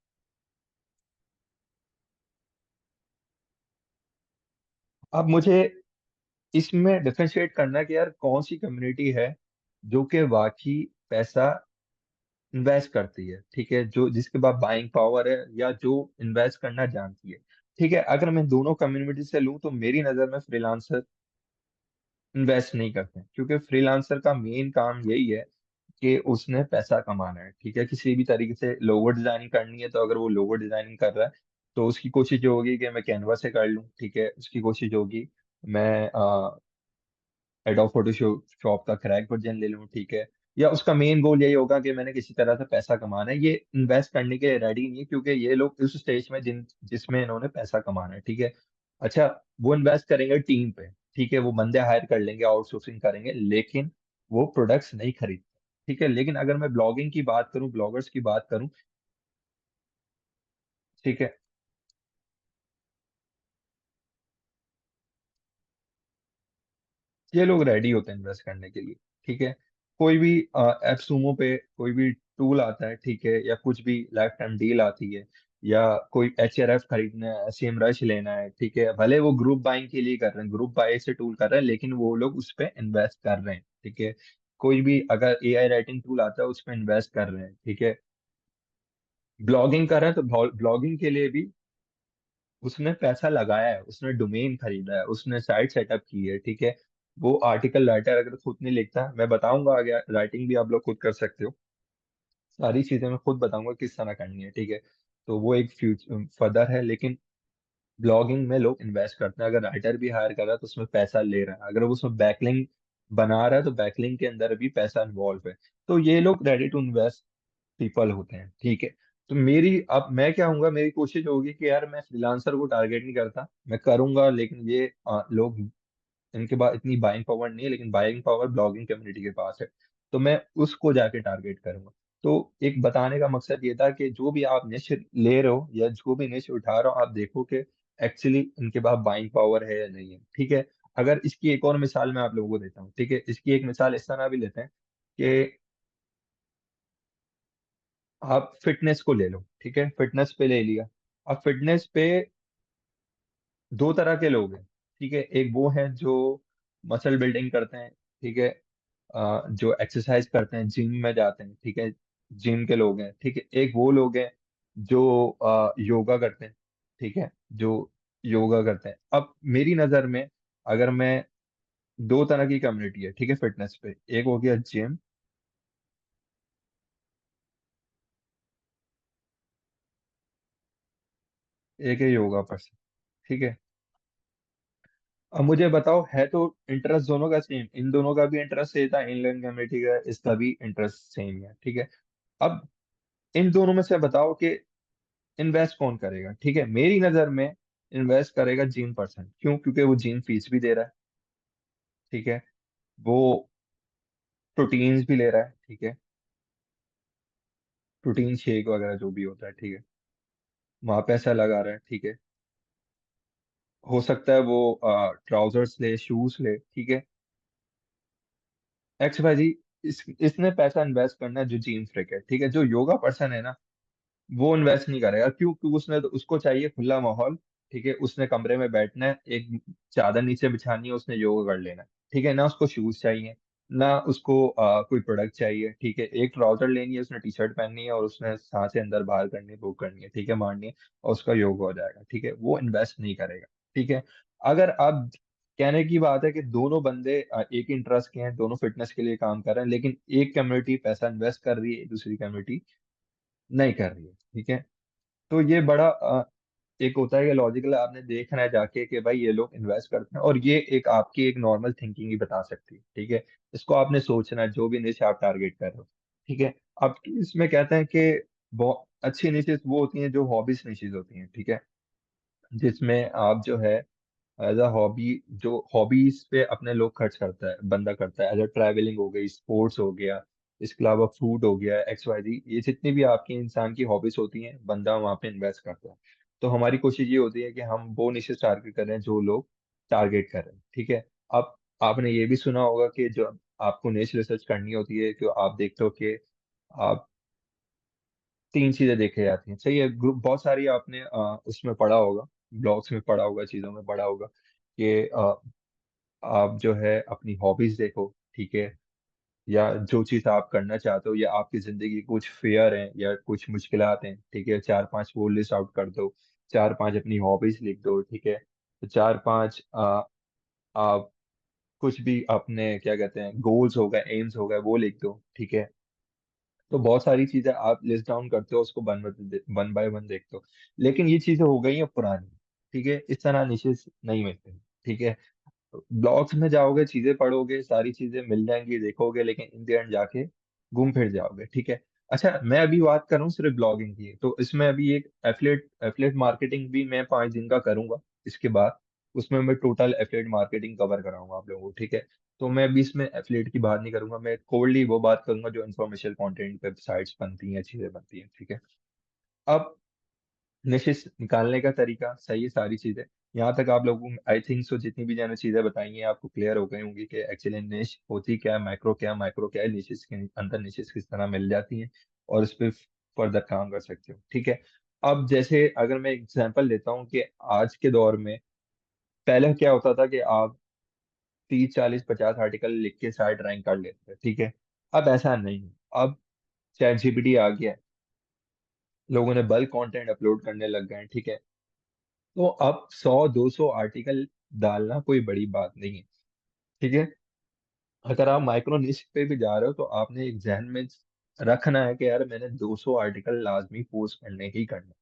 अब मुझे इसमें डिफरेंशिएट करना है कि यार कौन सी कम्युनिटी है जो कि वाकई पैसा इन्वेस्ट करती है, ठीक है, जो जिसके पास बाइंग पावर है या जो इन्वेस्ट करना जानती है, ठीक है। अगर मैं दोनों कम्युनिटी से लूं तो मेरी नजर में फ्रीलांसर इन्वेस्ट नहीं करते हैं, क्योंकि फ्रीलांसर का मेन काम यही है कि उसने पैसा कमाना है, ठीक है, किसी भी तरीके से लोगो डिजाइनिंग करनी है तो अगर वो लोगो डिजाइनिंग कर रहा है तो उसकी कोशिश जो होगी कि मैं कैनवा से कर लूँ, ठीक है, उसकी कोशिश होगी मैं एडोब फोटोशॉप का क्रैक वर्जन ले लूं, ठीक है, या उसका मेन गोल यही होगा कि मैंने किसी तरह से पैसा कमाना है, ये इन्वेस्ट करने के लिए रेडी नहीं है, क्योंकि ये लोग उस स्टेज में जिसमें इन्होंने पैसा कमाना है, ठीक है। अच्छा, वो इन्वेस्ट करेंगे टीम पे, ठीक है, वो बंदे हायर कर लेंगे, आउटसोर्सिंग करेंगे, लेकिन वो प्रोडक्ट्स नहीं खरीदते, ठीक है। लेकिन अगर मैं ब्लॉगिंग की बात करूं, ब्लॉगर्स की बात करूं, ठीक है, ये लोग रेडी होते हैं इन्वेस्ट करने के लिए, ठीक है। कोई भी एप्सुमो पे कोई भी टूल आता है, ठीक है, या कुछ भी लाइफ टाइम डील आती है, या कोई HRF खरीदना है, SEMrush लेना है, ठीक है, भले वो ग्रुप बाइंग के लिए कर रहे हैं, ग्रुप बाय से टूल कर रहे हैं, लेकिन वो लोग उस पर इन्वेस्ट कर रहे हैं, ठीक है। कोई भी अगर AI राइटिंग टूल आता है उस पर इन्वेस्ट कर रहे हैं, ठीक है। ब्लॉगिंग कर रहे हैं तो ब्लॉगिंग के लिए भी उसने पैसा लगाया है, उसने डोमेन खरीदा है, उसने साइट सेटअप की है, ठीक है। वो आर्टिकल राइटर अगर खुद नहीं लिखता, मैं बताऊंगा आगे, राइटिंग भी आप लोग खुद कर सकते हो, सारी चीजें मैं खुद बताऊंगा किस तरह करनी है, ठीक है। तो वो एक फ्यूचर फर्दर है, लेकिन ब्लॉगिंग में लोग इन्वेस्ट करते हैं, अगर राइटर भी हायर कर रहा है तो उसमें पैसा ले रहा है, अगर वो उसमें बैकलिंक बना रहा है तो बैकलिंक के अंदर भी पैसा इन्वॉल्व है, तो ये लोग रेडी टू इन्वेस्ट पीपल होते हैं, ठीक है। तो मेरी अब मैं क्या हूँगा, मेरी कोशिश होगी कि यार मैं फ्रीलांसर को टारगेट नहीं करता, मैं करूंगा, लेकिन ये लोग, इनके पास इतनी बाइंग पावर नहीं है, लेकिन बाइंग पावर ब्लॉगिंग कम्युनिटी के पास है, तो मैं उसको जाके टारगेट करूंगा। तो एक बताने का मकसद ये था कि जो भी आप निश ले रहे हो या जो भी निश उठा रहे हो, आप देखो कि एक्चुअली इनके पास बाइंग पावर है या नहीं है, ठीक है। अगर इसकी एक और मिसाल मैं आप लोगों को देता हूँ, ठीक है, इसकी एक मिसाल इस तरह भी लेते हैं कि आप फिटनेस को ले लो, ठीक है, फिटनेस पे ले लिया। अब फिटनेस पे दो तरह के लोग हैं, ठीक है, एक वो हैं जो मसल बिल्डिंग करते हैं, ठीक है, जो एक्सरसाइज करते हैं, जिम में जाते हैं, ठीक है, जिम के लोग हैं, ठीक है। एक वो लोग हैं जो योगा करते हैं, ठीक है, जो योगा करते हैं। अब मेरी नजर में, अगर मैं, दो तरह की कम्युनिटी है, ठीक है, फिटनेस पे, एक हो गया जिम, एक है योगा पर्सन, ठीक है। अब मुझे बताओ, है तो इंटरेस्ट दोनों का सेम, इन दोनों का भी इंटरेस्ट सेम था, इनलाइन कम्युनिटी का, इसका भी इंटरेस्ट सेम है, ठीक है। अब इन दोनों में से बताओ कि इन्वेस्ट कौन करेगा, ठीक है। मेरी नजर में इन्वेस्ट करेगा जिम पर्सन, क्यों? क्योंकि वो जिम फीस भी दे रहा है, ठीक है, वो प्रोटीन्स भी ले रहा है, ठीक है, प्रोटीन शेक वगैरह जो भी होता है, ठीक है, वहां पैसा लगा रहा है, ठीक है। हो सकता है वो ट्राउजर्स ले, शूज ले, ठीक है, एक्स वाई जी, इसने पैसा इन्वेस्ट करना है जो जिम फ्रिक है, ठीक है। जो योगा पर्सन है ना, वो इन्वेस्ट नहीं करेगा, क्यों? क्योंकि उसको चाहिए खुला माहौल, ठीक है, उसने कमरे में बैठना है, एक चादर नीचे बिछानी है, उसने योगा कर लेना है, ठीक है। ना उसको शूज चाहिए, ना उसको कोई प्रोडक्ट चाहिए, ठीक है। एक ट्राउजर लेनी है, उसने टी शर्ट पहननी है, और उसने सांसें अंदर बाहर करनी है, वो करनी है, ठीक है, मारनी है, और उसका योगा हो जाएगा, ठीक है। वो इन्वेस्ट नहीं करेगा, ठीक है। अगर आप, कहने की बात है कि दोनों बंदे एक इंटरेस्ट के हैं, दोनों फिटनेस के लिए काम कर रहे हैं, लेकिन एक कम्युनिटी पैसा इन्वेस्ट कर रही है, दूसरी कम्युनिटी नहीं कर रही है, ठीक है। तो ये बड़ा एक होता है कि लॉजिकल आपने देखना है जाके कि भाई ये लोग इन्वेस्ट करते हैं, और ये एक आपकी एक नॉर्मल थिंकिंग ही बता सकती है, ठीक है। इसको आपने सोचना है, जो भी निश आप टारगेट कर रहे हो, ठीक है। अब इसमें कहते हैं कि बहुत अच्छी निशेस वो होती हैं जो हॉबीज निशेस होती हैं, ठीक है, जिसमें आप जो है एज अ हॉबी, जो हॉबीज पे अपने लोग खर्च करता है, बंदा करता है, एज अ ट्रैवलिंग हो गई, स्पोर्ट्स हो गया, इसके अलावा फूड हो गया, एक्स वाई जी, ये जितनी भी आपकी इंसान की हॉबीज होती हैं, बंदा वहाँ पे इन्वेस्ट करता है। तो हमारी कोशिश ये होती है कि हम वो निशेस टारगेट करें जो लोग टारगेट करें, ठीक है। अब आपने ये भी सुना होगा कि जो आपको निश रिसर्च करनी होती है, कि आप देखते हो कि आप तीन चीजें देखे जाती हैं, सही है, ग्रुप बहुत सारी आपने उसमें पढ़ा होगा, ब्लॉग्स में पढ़ा होगा, चीजों में पढ़ा होगा कि आप जो है अपनी हॉबीज देखो, ठीक है, या जो चीज आप करना चाहते हो, या आपकी जिंदगी की कुछ फेयर है या कुछ मुश्किलात हैं, ठीक है, चार पांच वो लिस्ट आउट कर दो, चार पांच अपनी हॉबीज लिख दो, ठीक है, तो चार पांच आप कुछ भी अपने क्या कहते हैं गोल्स हो गए, एम्स हो गए, वो लिख दो, ठीक है। तो बहुत सारी चीजें आप लिस्ट डाउन करते हो, उसको वन बाय वन देखते हो, लेकिन ये चीजें हो गई हैं पुरानी, ठीक है, इस तरह निशेष नहीं मिलते, ठीक है। ब्लॉग्स में जाओगे, चीजें पढ़ोगे, सारी चीजें मिल जाएंगी, देखोगे, लेकिन इन द एंड जाके घूम फिर जाओगे, ठीक है। अच्छा, मैं अभी बात करूं सिर्फ ब्लॉगिंग की, तो इसमें अभी एक एफिलेट मार्केटिंग भी मैं 5 दिन का करूंगा इसके बाद, उसमें मैं टोटल एफिलेट मार्केटिंग कवर कराऊंगा आप लोगों को, ठीक है। तो मैं अभी इसमें एफिलेट की बात नहीं करूंगा, मैं कोल्डली वो बात करूंगा जो इन्फॉर्मेशन कंटेंट वेबसाइट्स बनती हैं, चीजें बनती हैं, ठीक है। अब निशित निकालने का तरीका सही है, सारी चीजें यहाँ तक आप लोगों को आई थिंक सो, जितनी भी मैंने चीजें बताई हैं आपको क्लियर हो गई होंगी कि एक्चुअली निश होती क्या है, माइक्रो क्या है, निशिस के अंदर निशिस किस तरह मिल जाती हैं, और उस पर फर्दर काम कर सकते हो, ठीक है। अब जैसे अगर मैं एग्जांपल लेता हूँ कि आज के दौर में, पहले क्या होता था कि आप 30 40 50 आर्टिकल लिख के साइट रैंक कर लेते थे, ठीक है। अब ऐसा नहीं है, अब चैट जीपीटी आ गया है, लोगों ने बल्क कंटेंट अपलोड करने लग गए हैं, ठीक है। तो अब 100 200 आर्टिकल डालना कोई बड़ी बात नहीं है, ठीक है। अगर आप माइक्रो निश पे भी जा रहे हो, तो आपने एक जहन में रखना है कि यार मैंने 200 आर्टिकल लाजमी पोस्ट करने ही करना,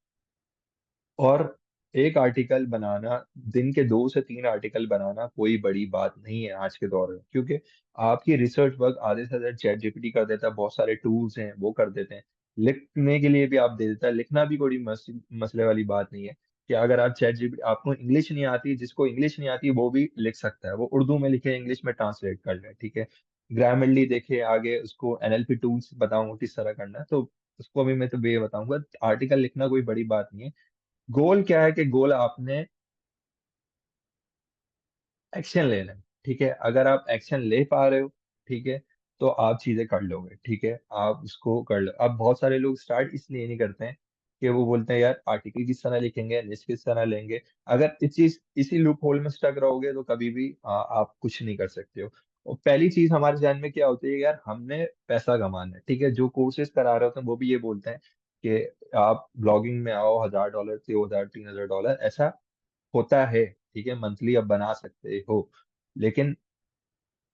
और एक आर्टिकल बनाना, दिन के 2 से 3 आर्टिकल बनाना कोई बड़ी बात नहीं है आज के दौर में, क्योंकि आपकी रिसर्च वर्क आधे से ज्यादा चैट जीपीटी कर देता है, बहुत सारे टूल्स हैं वो कर देते हैं, लिखने के लिए भी आप दे देता है। लिखना भी कोई मसले वाली बात नहीं है कि अगर आप चैट जीपीटी, आपको इंग्लिश नहीं आती, जिसको इंग्लिश नहीं आती वो भी लिख सकता है, वो उर्दू में लिखे इंग्लिश में ट्रांसलेट कर ले, ठीक है। ग्रामरली देखे आगे, उसको एनएलपी टूल्स बताऊंगा किस तरह करना है, तो उसको भी मैं तो ये बताऊंगा। आर्टिकल लिखना कोई बड़ी बात नहीं है। गोल क्या है कि गोल आपने एक्शन लेना है, ठीक है। अगर आप एक्शन ले पा रहे हो, ठीक है, तो आप चीजें कर लोगे, ठीक है, आप उसको कर लो। अब बहुत सारे लोग स्टार्ट इसलिए नहीं करते हैं कि वो बोलते हैं यार आर्टिकल किस तरह लिखेंगे, निच किस तरह लेंगे। अगर इस चीज इसी लूप होल में स्टक रहोगे तो कभी भी आप कुछ नहीं कर सकते हो। और पहली चीज हमारे ध्यान में क्या होती है, यार हमने पैसा कमाना है, ठीक है। जो कोर्सेज करा रहे होते हैं वो भी ये बोलते हैं कि आप ब्लॉगिंग में आओ, $1,000, $2,000, $3,000 ऐसा होता है, ठीक है, मंथली अब बना सकते हो। लेकिन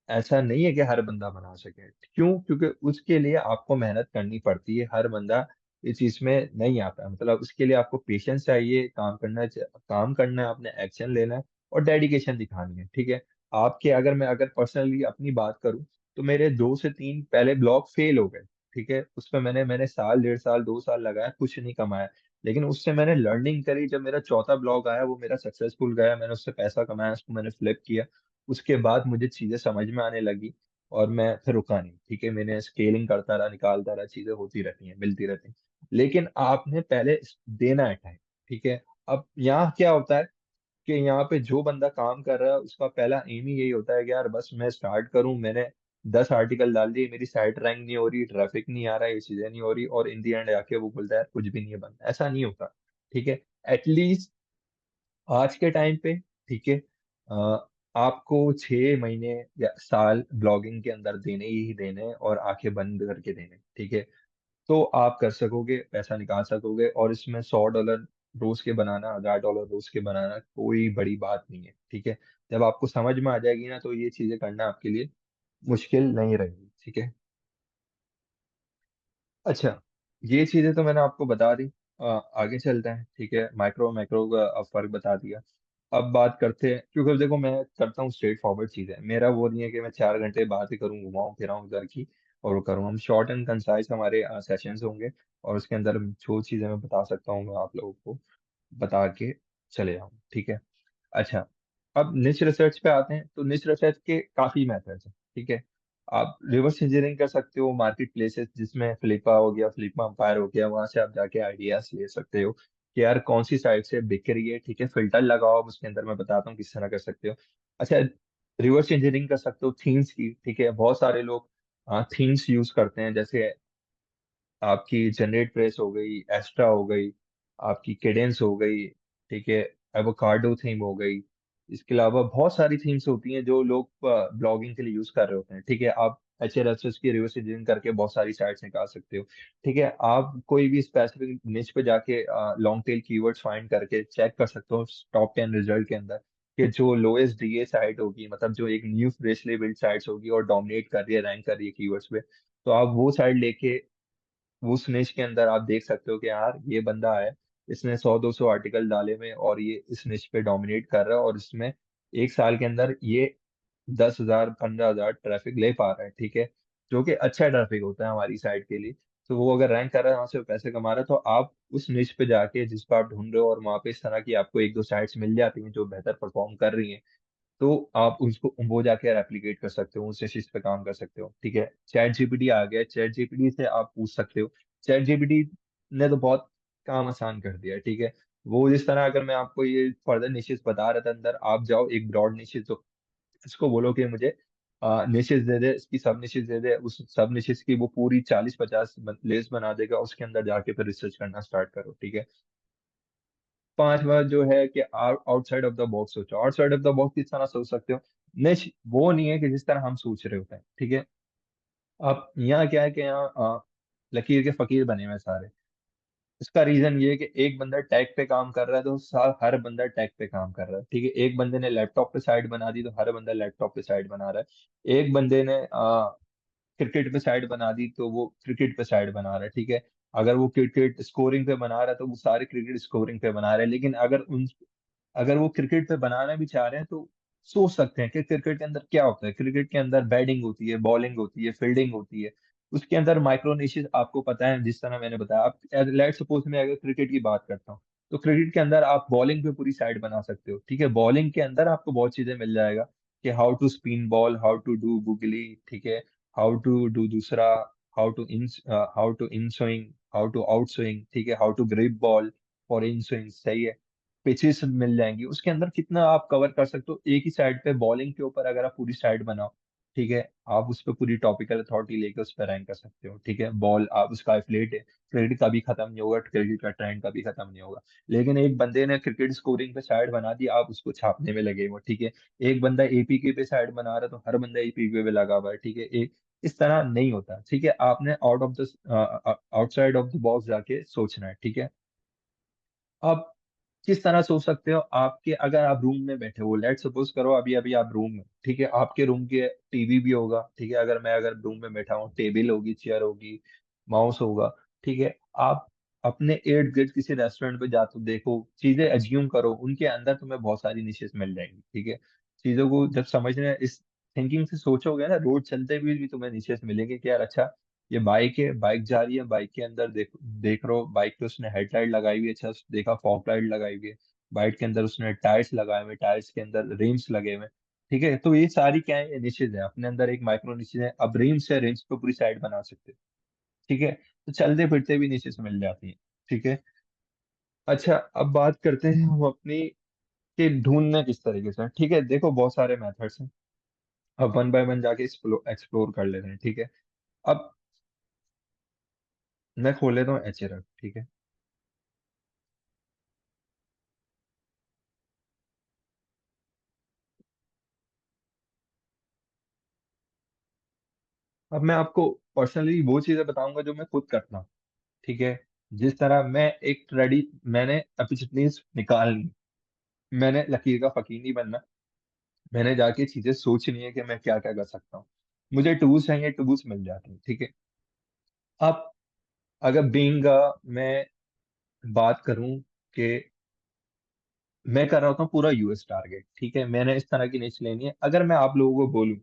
ऐसा नहीं है कि हर बंदा बना सके। क्यों? क्योंकि उसके लिए आपको मेहनत करनी पड़ती है। हर बंदा इस चीज में नहीं आता है। मतलब उसके लिए आपको पेशेंस चाहिए, काम करना है, आपने एक्शन लेना है और डेडिकेशन दिखानी है, ठीक है। आपके अगर पर्सनली अपनी बात करूं, तो मेरे 2 से 3 पहले ब्लॉग फेल हो गए, ठीक है। उसमें मैंने मैंने साल, 1.5 साल, 2 साल लगाया, कुछ नहीं कमाया। लेकिन उससे मैंने लर्निंग करी। जब मेरा चौथा ब्लॉग आया वो मेरा सक्सेसफुल गया, मैंने उससे पैसा कमाया, उसको मैंने फ्लिप किया। उसके बाद मुझे चीजें समझ में आने लगी और मैं फिर रुका नहीं, ठीक है। मैंने स्केलिंग करता रहा, निकालता रहा, चीजें होती रहती हैं, मिलती रहती हैं। लेकिन आपने पहले देना है टाइम, ठीक है। अब यहाँ क्या होता है कि यहाँ पे जो बंदा काम कर रहा है उसका पहला एम ही यही होता है कि यार बस मैं स्टार्ट करूं। मैंने 10 आर्टिकल डाल दिए, मेरी साइट रैंक नहीं हो रही, ट्रैफिक नहीं आ रहा है, ये चीजें नहीं हो रही, और इन दी एंड आके वो बोलता है यार कुछ भी नहीं है बनता। ऐसा नहीं होता, ठीक है। एटलीस्ट आज के टाइम पे, ठीक है, आपको 6 महीने या साल ब्लॉगिंग के अंदर देने ही देने हैं और आंखें बंद करके देने, ठीक है। तो आप कर सकोगे, पैसा निकाल सकोगे। और इसमें $100 रोज के बनाना, $1,000 रोज के बनाना कोई बड़ी बात नहीं है, ठीक है। जब आपको समझ में आ जाएगी ना, तो ये चीजें करना आपके लिए मुश्किल नहीं रहेगी, ठीक है। अच्छा, ये चीजें तो मैंने आपको बता दी। आगे चलते हैं, ठीक है। माइक्रो मैक्रो का अब फर्क बता दिया। अब बात करते हैं, क्योंकि अब देखो मैं करता हूँ स्ट्रेट फॉरवर्ड चीजें। मेरा वो नहीं है कि मैं 4 घंटे बातें करूँ, घुमाऊँ फिराऊँ उधर की और वो करूँ। हम शॉर्ट एंड कंसाइज हमारे सेशंस होंगे, और उसके अंदर जो चीजें मैं बता सकता हूँ मैं आप लोगों को बता के चले जाऊँ, ठीक है। अच्छा, अब निच रिसर्च पे आते हैं। तो निच रिसर्च के काफी मेथड्स हैं, ठीक है। आप रिवर्स इंजीनियरिंग कर सकते हो मार्केट प्लेसेस, जिसमें फ्लिपा हो गया, फ्लिपा अंपायर हो गया, वहां से आप जाके आइडियाज ले सकते हो कि यार कौन सी साइट से बिक रही है, ठीक है। फिल्टर लगाओ, अब उसके अंदर मैं बताता हूँ किस तरह कर सकते हो। अच्छा, रिवर्स इंजीनियरिंग कर सकते हो थीम्स की, ठीक है। बहुत सारे लोग थीम्स यूज करते हैं, जैसे आपकी जनरेट प्रेस हो गई, एस्ट्रा हो गई, आपकी केडेंस हो गई, ठीक है, एवोकाडो थीम हो गई। इसके अलावा बहुत सारी थीम्स होती हैं जो लोग ब्लॉगिंग के लिए यूज कर रहे होते हैं, ठीक है। आप HRSS की रिवर्स इंजीनियरिंग करके बहुत सारी साइट्स निकाल सकते हो, ठीक है। आप कोई भी स्पेसिफिक निच पे जाके लॉन्ग टेल कीवर्ड्स फाइंड करके चेक कर सकते हो टॉप 10 रिजल्ट के अंदर, कि जो लोएस्ट डीए साइट होगी, मतलब जो एक न्यू फ्रेशली बिल्ड साइट्स होगी और डोमिनेट कर रही है, रैंक कर रही है कीवर्ड्स पे, तो आप वो साइट लेके उस निश के अंदर आप देख सकते हो कि यार ये बंदा है, इसने 100-200 आर्टिकल डाले में और ये इस निश पे डोमिनेट कर रहा है, और इसमें 1 साल के अंदर ये 10,000 15,000 ट्रैफिक ले पा रहा है, ठीक है। जो कि अच्छा ट्रैफिक होता है हमारी साइट के लिए। तो वो अगर रैंक कर रहा है, वहां से वो पैसे कमा रहा है, तो आप उस निश पे जाके जिस पर आप ढूंढ रहे हो, और वहां पे इस तरह की आपको 1-2 साइट्स मिल जाती हैं जो बेहतर परफॉर्म कर रही हैं, तो आप उसको वो जाके रेप्लिकेट कर सकते हो, उससे चीज पे काम कर सकते हो, ठीक है। चैट जीपीटी आ गया, चैट जीपीटी से आप पूछ सकते हो। चैट जीपीटी ने तो बहुत काम आसान कर दिया है, ठीक है। वो जिस तरह, अगर मैं आपको ये फर्दर निशेस बता रहा था, अंदर आप जाओ एक ब्रॉड निशेस, तो इसको बोलो कि मुझे निशेस दे दे, इसकी सब निशेस दे दे, उस सब निशेस की वो पूरी 40-50 लिस्ट बना देगा। उसके अंदर जाके फिर रिसर्च करना स्टार्ट करो, ठीक है। 5 बार जो है कि आउटसाइड ऑफ द बॉक्स सोचो। आउटसाइड ऑफ द बॉक्स किस तरह सोच सकते हो? निश वो नहीं है कि जिस तरह हम सोच रहे होते हैं, ठीक है। अब यहाँ क्या है कि यहाँ लकीर के फकीर बने हुए हैं सारे। इसका रीजन ये है कि एक बंदा टैग पे काम कर रहा है, तो हर बंदा टैग पे काम कर रहा है, ठीक है। एक बंदे ने लैपटॉप पे साइट बना दी, तो हर बंदा लैपटॉप पे साइट बना रहा है। एक बंदे ने क्रिकेट पे साइड बना दी, तो वो क्रिकेट पे साइड बना रहा है, ठीक है। अगर वो क्रिकेट स्कोरिंग पे बना रहा है, तो वो सारे क्रिकेट स्कोरिंग पे बना रहे हैं। लेकिन अगर वो क्रिकेट पे बनाना भी चाह रहे हैं, तो सोच सकते हैं कि क्रिकेट के अंदर क्या होता है। क्रिकेट के अंदर बैटिंग होती है, बॉलिंग होती है, फील्डिंग होती है, उसके अंदर माइक्रोनिशेस आपको पता है, जिस तरह मैंने बताया। आप लेट सपोज मैं अगर क्रिकेट की बात करता हूँ, तो क्रिकेट के अंदर आप बॉलिंग पे पूरी साइड बना सकते हो, ठीक है। बॉलिंग के अंदर आपको बहुत चीजें मिल जाएगा कि how to spin ball, how to do googly, ठीक है, how to do doosra, how to in how to in swing, how to out swing, ठीक है, how to grip ball for in swing, सही है। पिचेस मिल जाएंगी उसके अंदर, कितना आप कवर कर सकते हो एक ही साइड पे। बॉलिंग के ऊपर अगर आप पूरी साइड बनाओ, ठीक है, आप उस पर पूरी टॉपिकल अथॉरिटी लेके उस पर रैंक कर सकते हो, ठीक है। बॉल आप उसका एफिलेट है, क्रेडिट कभी खत्म नहीं होगा, क्रेडिट का ट्रेंड कभी खत्म नहीं होगा। लेकिन एक बंदे ने क्रिकेट स्कोरिंग पे साइड बना दी, आप उसको छापने में लगे हो, ठीक है। एक बंदा एपीके पे साइड बना रहा है, तो हर बंदा एपीके पे लगा हुआ है, ठीक है। एक इस तरह नहीं होता, ठीक है। आपने आउटसाइड ऑफ द बॉक्स जाके सोचना है, ठीक है। अब किस तरह सोच सकते हो, आपके अगर आप रूम में बैठे हो, लेट सपोज करो अभी अभी आप रूम में, ठीक है, आपके रूम के टीवी भी होगा, ठीक है। अगर रूम में बैठा हूँ, टेबल होगी, चेयर होगी, माउस होगा, ठीक है। आप अपने इर्द गिर्द किसी रेस्टोरेंट पे जाते हो, देखो, चीजें एज्यूम करो, उनके अंदर तुम्हें बहुत सारी निशेस मिल जाएंगी, ठीक है। चीजों को जब समझने इस थिंकिंग से सोचोगे ना, रोड चलते हुए भी तुम्हें निशेस मिलेंगे कि यार अच्छा, ये बाइक है, बाइक जा रही है, बाइक के अंदर देख रहे हो, बाइक पे उसने हेडलाइट लगाई हुई है, अच्छा देखा फॉग लाइट लगाई हुई है, बाइक के अंदर उसने टायर्स लगाए हुए, टायर्स के अंदर रिम्स लगे हुए, ठीक है। तो ये सारी क्या है, निशेज है, अपने अंदर एक माइक्रो निशेज है। अब रिम्स है, रिम्स पे पूरी साइड बना सकते हो, ठीक है। तो चलते फिरते भी निशेज मिल जाती है, ठीक है। अच्छा, अब बात करते हैं हम अपनी कि ढूंढने किस तरीके से, ठीक है। देखो बहुत सारे मेथड्स हैं, अब वन बाय वन जाके एक्सप्लोर कर लेते हैं, ठीक है। अब मैं खोल लेता हूँ एचएरएफ, ठीक है। अब मैं आपको पर्सनली वो चीजें बताऊंगा जो मैं खुद करता हूँ, ठीक है। जिस तरह मैं एक रेडी, मैंने अपॉर्चुनिटीज निकालनी, मैंने लकीर का फकीर नहीं बनना, मैंने जाके चीजें सोचनी है कि मैं क्या क्या कर सकता हूँ। मुझे टूल्स चाहिए, टूल्स मिल जाते हैं, ठीक है। अब अगर बीइंग मैं बात करूं कि मैं कर रहा हूँ पूरा यूएस टारगेट, ठीक है, मैंने इस तरह की निच लेनी है। अगर मैं आप लोगों को बोलूं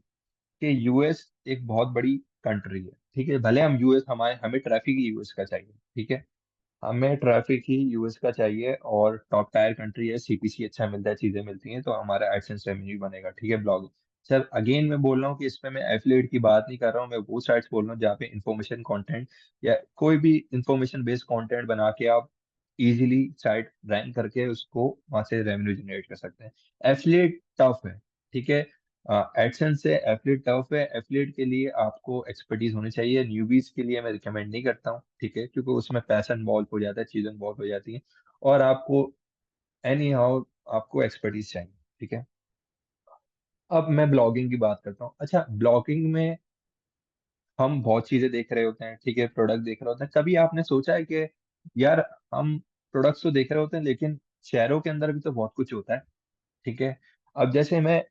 कि यूएस एक बहुत बड़ी कंट्री है, ठीक है, भले हम यूएस, हमारे हमें ट्रैफिक ही यूएस का चाहिए, ठीक है, हमें ट्रैफिक ही यूएस का चाहिए, और टॉप टायर कंट्री है, सीपीसी अच्छा मिलता है, चीजें मिलती हैं, तो हमारा एडसेंस रेवेन्यू बनेगा, ठीक है। ब्लॉगिंग, सर अगेन मैं बोल रहा हूँ कि इसमें मैं एफिलिएट की बात नहीं कर रहा हूँ, मैं वो साइट्स बोल रहा हूँ जहाँ पे इंफॉर्मेशन कंटेंट या कोई भी इंफॉर्मेशन बेस्ड कंटेंट बना के आप इजीली साइट रैंक करके उसको वहां से रेवेन्यू जनरेट कर सकते हैं। एफिलिएट टफ है, ठीक है। एडसेंस से एफिलिएट टफ है, एफिलिएट के लिए आपको एक्सपर्टीज होनी चाहिए, न्यूबीज के लिए मैं रिकमेंड नहीं करता हूँ, ठीक है, क्योंकि उसमें पैसा इन्वॉल्व हो जाता है, चीजें इन्वॉल्व हो जाती हैं, और आपको एनी हाउ आपको एक्सपर्टीज चाहिए, ठीक है। अब मैं ब्लॉगिंग की बात करता हूँ। अच्छा, ब्लॉगिंग में हम बहुत चीजें देख रहे होते हैं, ठीक है, प्रोडक्ट देख रहे होते हैं। कभी आपने सोचा है कि यार हम प्रोडक्ट्स तो देख रहे होते हैं, लेकिन शहरों के अंदर भी तो बहुत कुछ होता है, ठीक है। अब जैसे मैं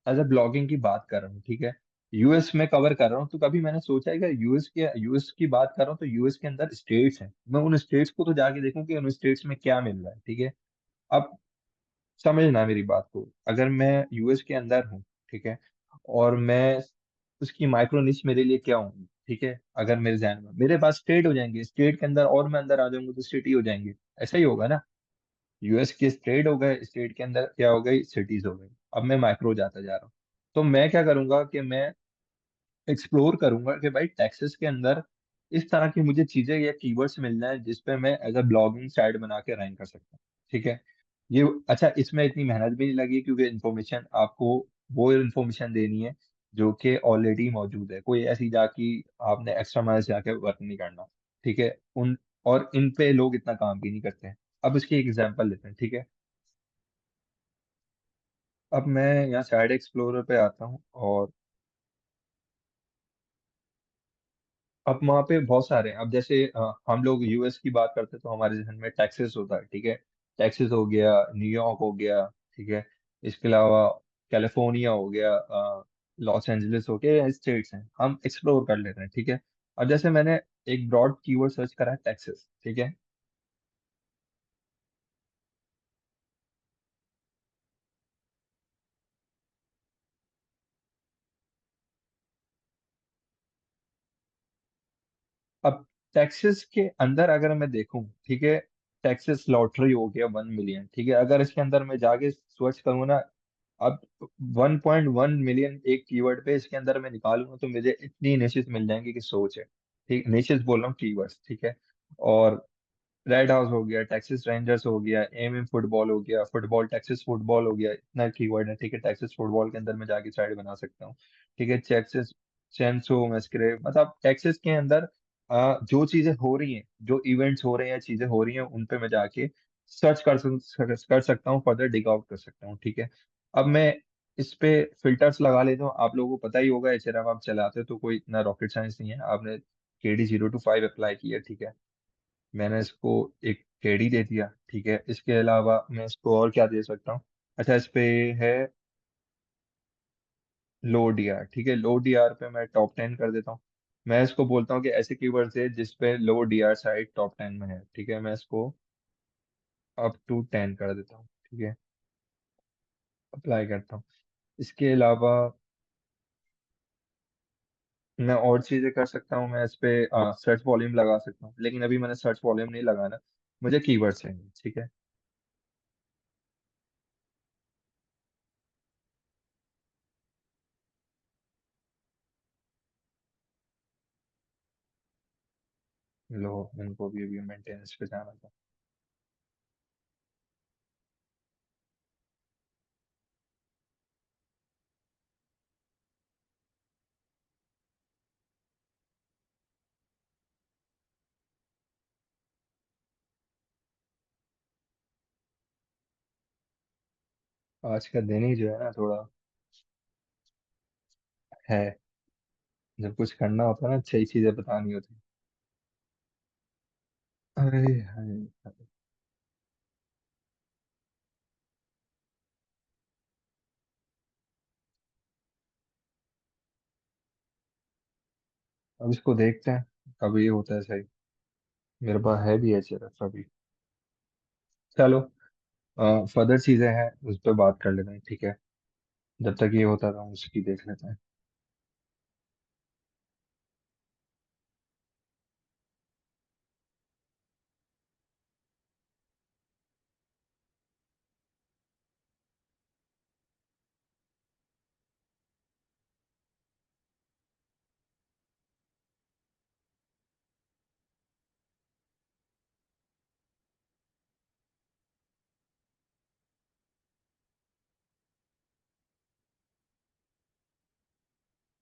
एज अ ब्लॉगिंग की बात कर रहा हूँ, ठीक है, यूएस में कवर कर रहा हूँ, तो कभी मैंने सोचा है कि यूएस की बात कर रहा हूँ, तो यूएस के अंदर स्टेट्स हैं, मैं उन स्टेट्स को तो जाके देखूं कि उन स्टेट्स में क्या मिल रहा है, ठीक है। अब समझना मेरी बात को, अगर मैं यूएस के अंदर हूँ, ठीक है, और मैं उसकी माइक्रो निश मेरे लिए क्या होंगी, ठीक है, अगर मेरे जहन में मेरे पास स्टेट हो जाएंगे, स्टेट के अंदर और मैं अंदर आ जाऊंगा तो सिटी हो जाएंगे, ऐसा ही होगा ना। यूएस के स्टेट हो गए, स्टेट के अंदर क्या हो गई, सिटीज हो गई। अब मैं माइक्रो जाता जा रहा हूँ, तो मैं क्या करूंगा कि मैं एक्सप्लोर करूंगा कि भाई टेक्सास के अंदर इस तरह की मुझे चीजें या कीवर्ड्स मिल जाए जिसपे मैं एज अ ब्लॉगिंग साइट बना के रैंक कर सकता हूँ, ठीक है। ये अच्छा, इसमें इतनी मेहनत भी नहीं लगी, क्योंकि इन्फॉर्मेशन आपको वो इन्फॉर्मेशन देनी है जो कि ऑलरेडी मौजूद है, कोई ऐसी जाकी आपने एक्स्ट्रा माइल जाके वर्क नहीं करना, ठीक है। उन और इन पे लोग इतना काम भी नहीं करते हैं। अब इसकी एग्जांपल लेते हैं, ठीक है। अब मैं यहाँ साइड एक्सप्लोरर पे आता हूँ, और अब वहाँ पे बहुत सारे हैं। अब जैसे हम लोग यूएस की बात करते हैं तो हमारे जहन में टैक्सेस होता है, ठीक है, टैक्सेस हो गया, न्यूयॉर्क हो गया, ठीक है, इसके अलावा कैलिफोर्निया हो गया, लॉस एंजलिस हो गया, स्टेट्स हैं, हम एक्सप्लोर कर लेते हैं, ठीक है। अब जैसे मैंने एक ब्रॉड कीवर्ड सर्च करा है, टैक्सेस, ठीक है। अब टैक्सेस के अंदर अगर मैं देखूं, ठीक है, टैक्सेस लॉटरी हो गया 1 मिलियन, ठीक है, अगर इसके अंदर मैं जाके सर्च करूँ ना, अब 1.1 मिलियन एक कीवर्ड पे इसके अंदर मैं निकालूंगा तो मुझे इतनी निशेष मिल जाएंगी कि सोच है। ठीक, निशेष बोल रहा हूँ, कीवर्ड्स, ठीक है। और रेड हाउस हो गया, टेक्सास रेंजर्स हो गया, एम फुटबॉल हो गया, फुटबॉल टेक्सास फुटबॉल हो गया, इतना कीवर्ड है, ठीक है। टेक्सास फुटबॉल के अंदर मैं जाके साइड बना सकता हूँ, ठीक है। टेक्सास चेंसो मैस्करे, मतलब टेक्सास के अंदर जो चीजें हो रही हैं, जो इवेंट्स हो रहे हैं, चीजें हो रही हैं, उन पे मैं जाके सर्च कर सकता हूँ, फर्दर डिग आउट कर सकता हूँ, ठीक है। अब मैं इस पे फिल्टर्स लगा लेता हूँ। आप लोगों को पता ही होगा, एचआरएफ आप चलाते हो तो कोई इतना रॉकेट साइंस नहीं है। आपने KD 0 to 5 अप्लाई किया, ठीक है। मैंने इसको एक केडी दे दिया, ठीक है। इसके अलावा मैं इसको और क्या दे सकता हूँ? अच्छा, इस पे है लो डीआर, ठीक है। लो डीआर पे मैं टॉप 10 कर देता हूँ। मैं इसको बोलता हूँ कि ऐसे कीवर्ड्स है जिस पे लो डीआर साइट टॉप 10 में है, ठीक है। मैं इसको अप टू 10 कर देता हूँ, ठीक है। अप्लाई करता हूँ। इसके अलावा मैं और चीजें कर सकता हूँ। मैं इस पे सर्च वॉल्यूम लगा सकता हूँ, लेकिन अभी मैंने सर्च वॉल्यूम नहीं लगाना, मुझे कीवर्ड्स चाहिए, ठीक है। लो, इनको भी अभी मेंटेनेंस पे जाना था। आज का दिन ही जो है ना, थोड़ा है, जब कुछ करना होता है ना, अच्छी चीजें बतानी होती है। अरे हाय, अब इसको देखते हैं कब ये होता है सही। मेरे पास है भी HRF अभी। चलो, फर्दर चीजें हैं उस पर बात कर लेते हैं, ठीक है। जब तक ये होता था उसकी देख लेते हैं।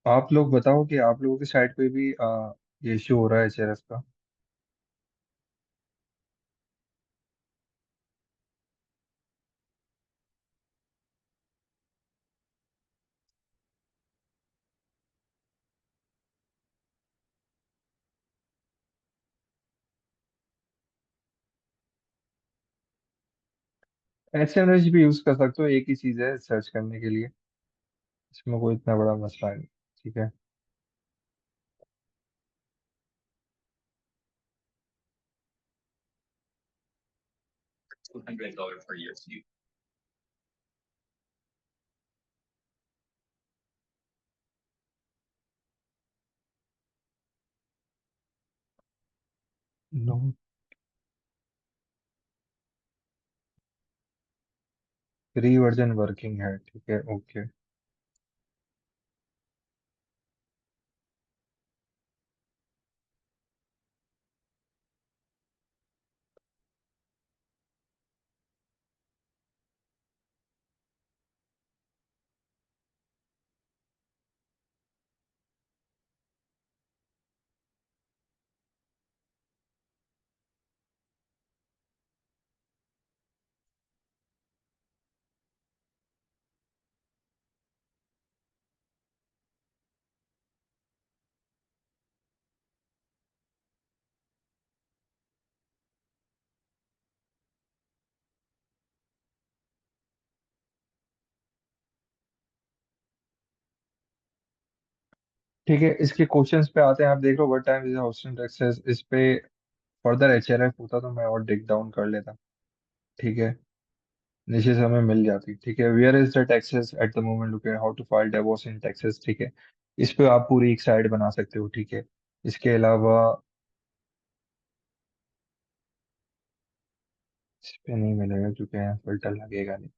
आप लोग बताओ कि आप लोगों की साइड पे भी ये इश्यू हो रहा है HRF का। HMRF भी यूज कर सकते हो, एक ही चीज है सर्च करने के लिए, इसमें कोई इतना बड़ा मसला नहीं, ठीक है। नो, फ्री वर्जन वर्किंग है, ठीक है, ओके। ठीक है, इसके क्वेश्चंस पे आते हैं। आप देख लो, what time is hostel access, इस पे फर्दर HRF होता तो मैं और डिग डाउन कर लेता, ठीक है। नीचे से हमें मिल जाती, ठीक है। Where is the Texas at the moment, look how to file divorce in Texas, ठीक है। इस पे आप पूरी एक साइड बना सकते हो, ठीक है। इसके अलावा इस पे नहीं मिलेगा क्योंकि यहाँ फिल्टर लगेगा नहीं।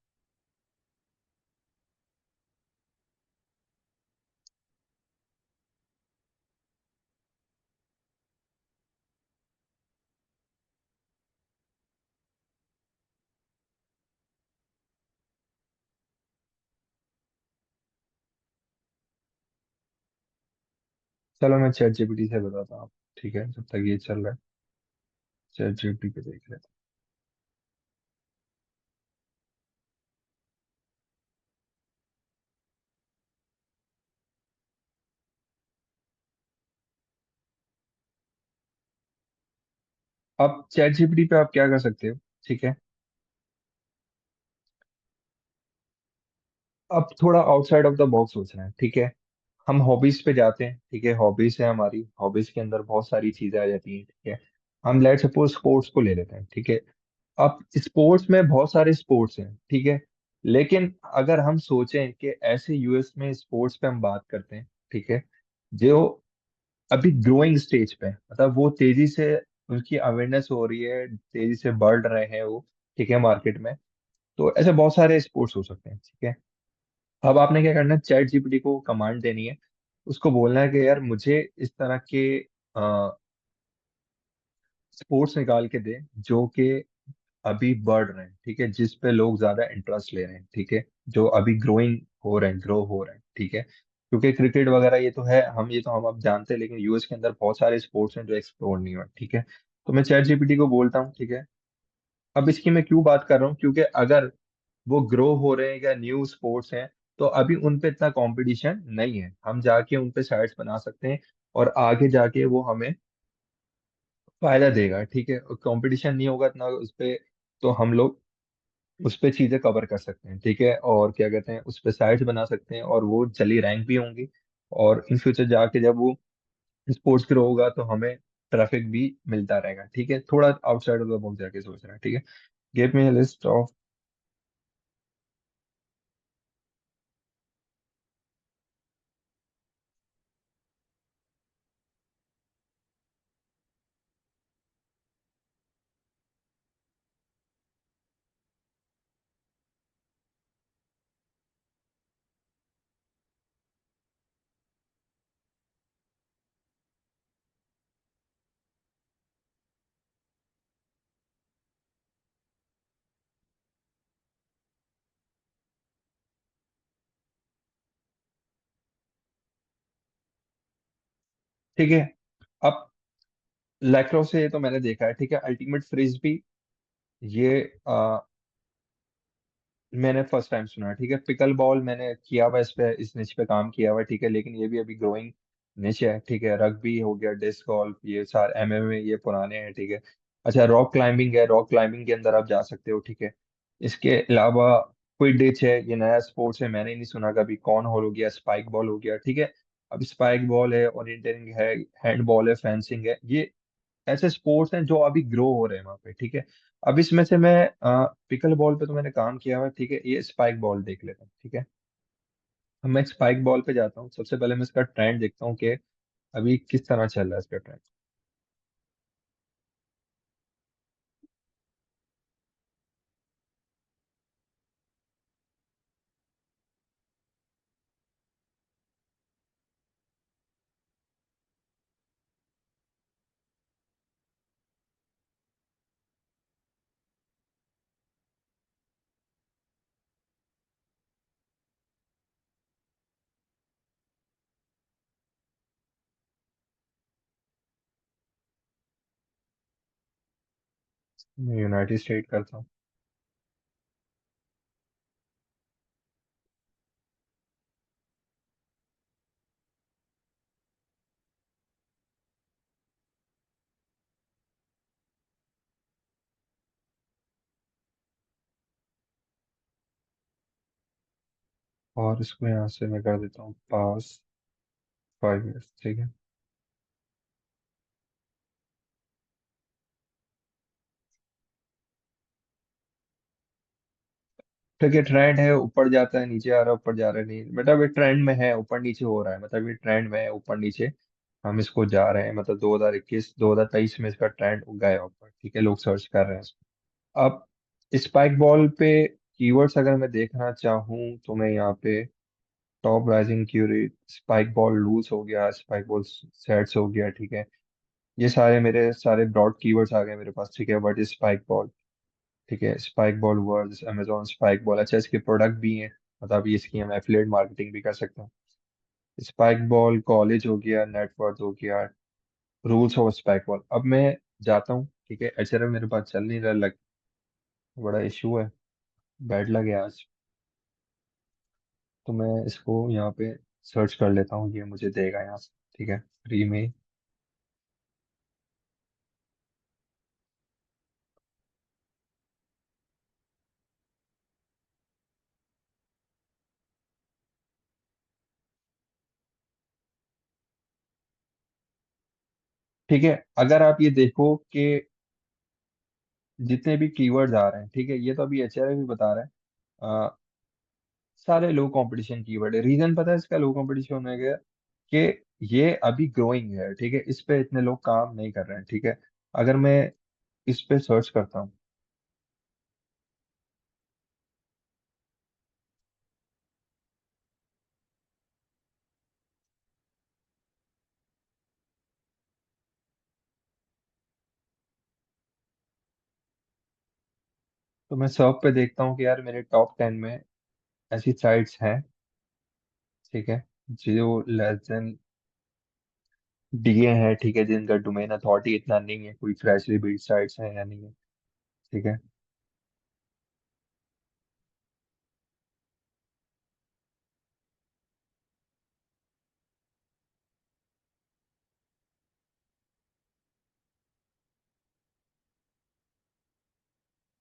चलो मैं चैट जीपीटी से बताता हूँ, ठीक है, जब तक ये चल रहा है। चैट जीपीटी पे देख लेते हैं। अब चैट जीपीटी पे आप क्या कर सकते हो, ठीक है। अब थोड़ा आउटसाइड ऑफ द बॉक्स सोचना है, ठीक है। हम हॉबीज पे जाते हैं, ठीक है, हॉबीज है हमारी, हॉबीज के अंदर बहुत सारी चीजें आ जाती हैं, ठीक है। हम लेट सपोज स्पोर्ट्स को ले लेते हैं, ठीक है। अब स्पोर्ट्स में बहुत सारे स्पोर्ट्स हैं, ठीक है। लेकिन अगर हम सोचें कि ऐसे यूएस में स्पोर्ट्स पे हम बात करते हैं, ठीक है, जो अभी ग्रोइंग स्टेज पे है, मतलब वो तेजी से उनकी अवेयरनेस हो रही है, तेजी से बढ़ रहे हैं वो, ठीक है, मार्केट में। तो ऐसे बहुत सारे स्पोर्ट्स हो सकते हैं, ठीक है। अब आपने क्या करना है, चैट जीपीटी को कमांड देनी है, उसको बोलना है कि यार मुझे इस तरह के स्पोर्ट्स निकाल के दे जो कि अभी बढ़ रहे हैं, ठीक है, जिस पे लोग ज्यादा इंटरेस्ट ले रहे हैं, ठीक है, जो अभी ग्रोइंग हो रहे हैं, ग्रो हो रहे हैं, ठीक है। क्योंकि क्रिकेट वगैरह ये तो है, हम ये तो हम अब जानते हैं, लेकिन यूएस के अंदर बहुत सारे स्पोर्ट्स हैं जो एक्सप्लोर नहीं हुए, ठीक है। तो मैं चैट जीपीटी को बोलता हूँ, ठीक है। अब इसकी मैं क्यों बात कर रहा हूँ, क्योंकि अगर वो ग्रो हो रहे हैं या न्यू स्पोर्ट्स हैं, तो अभी उन पे इतना कंपटीशन नहीं है, हम जाके उन पे साइट्स बना सकते हैं, और आगे जाके वो हमें फायदा देगा, ठीक है। कंपटीशन नहीं होगा इतना उस पे, तो हम लोग उस पे चीजें कवर कर सकते हैं, ठीक है, और क्या कहते हैं, उस पे साइट्स बना सकते हैं, और वो जल्दी रैंक भी होंगी। और इन फ्यूचर जाके जब वो स्पोर्ट्स ग्रो होगा तो हमें ट्रैफिक भी मिलता रहेगा, ठीक है। थोड़ा आउटसाइड ऑफ द बॉक्स जाके सोच रहा है, ठीक है। Give me list of. ठीक है। अब लैक्रो से तो मैंने देखा है, ठीक है, अल्टीमेट फ्रिस्बी, ये मैंने फर्स्ट टाइम सुना है, ठीक है। पिकल बॉल मैंने किया हुआ, इस पे, इस निच पे काम किया हुआ है, ठीक है, लेकिन ये भी अभी ग्रोइंग निच है, ठीक है। रग्बी हो गया, डिस्क गोल्फ, ये सारे एमएमए, ये पुराने हैं, ठीक है। अच्छा, रॉक क्लाइंबिंग है, रॉक क्लाइंबिंग के अंदर आप जा सकते हो, ठीक है। इसके अलावा कोई डिच है, ये नया स्पोर्ट्स है, मैंने नहीं सुना कभी। कॉर्न हॉल हो गया, स्पाइक बॉल हो गया, ठीक है। अब स्पाइक बॉल है, ओरिएंटेरिंग है, हैंड बॉल है, फेंसिंग है, ये ऐसे स्पोर्ट्स हैं जो अभी ग्रो हो रहे हैं वहाँ पे, ठीक है। अब इसमें से मैं पिकल बॉल पे तो मैंने काम किया हुआ है, ठीक है, ये स्पाइक बॉल देख लेता हूँ, ठीक है। अब मैं स्पाइक बॉल पे जाता हूँ, सबसे पहले मैं इसका ट्रेंड देखता हूँ कि अभी किस तरह चल रहा है इसका ट्रेंड। मैं यूनाइटेड स्टेट करता हूँ। और इसको यहाँ से मैं कर देता हूँ पास 5 इयर्स, ठीक है। ठीक है, ट्रेंड है, ऊपर जाता है, नीचे आ रहा है, ऊपर जा रहा है, नहीं मतलब ये ट्रेंड में है, ऊपर नीचे हो रहा है, मतलब ये ट्रेंड में है, ऊपर नीचे हम इसको जा रहे हैं, मतलब 2021 2023 में इसका ट्रेंड गया ऊपर, ठीक है, लोग सर्च कर रहे हैं इसको। स्पाइक बॉल पे कीवर्ड्स अगर मैं देखना चाहूँ तो मैं यहाँ पे top rising query, spike ball loose हो गया, स्पाइक बॉल सेट्स हो गया, ठीक है। ये सारे मेरे सारे ब्रॉड कीवर्ड्स आ गए मेरे पास, ठीक है। व्हाट इज स्पाइक बॉल, ठीक है। Spike ball words, Amazon spike ball, अच्छा इसके प्रोडक्ट भी हैं, मतलब ये इसकी हम एफिलिएट मार्केटिंग भी कर सकते हैं। स्पाइक बॉल कॉलेज हो गया, नेटवर्क हो गया, रूल्स ऑफ स्पाइक बॉल। अब मैं जाता हूँ, ठीक है। एचआरएम मेरे पास चल नहीं रहा, लग बड़ा इशू है, बैड लग गया आज। तो मैं इसको यहाँ पे सर्च कर लेता हूँ, ये मुझे देगा यहाँ से, ठीक है, फ्री में। ठीक है, अगर आप ये देखो कि जितने भी कीवर्ड्स आ रहे हैं, ठीक है, ये तो अभी एचआरएम भी बता रहा है, सारे लो कंपटीशन कीवर्ड है। रीजन पता है इसका लो कंपटीशन होने का, कि ये अभी ग्रोइंग है, ठीक है, इस पे इतने लोग काम नहीं कर रहे हैं, ठीक है। अगर मैं इस पे सर्च करता हूँ, तो मैं सर्च पे देखता हूँ कि यार मेरे टॉप 10 में ऐसी साइट्स हैं, ठीक है, जो लेस देन डीए है, ठीक है, जिनका डोमेन अथॉरिटी इतना नहीं है, कोई फ्रेशली बिल्ड साइट्स हैं या नहीं है, ठीक है।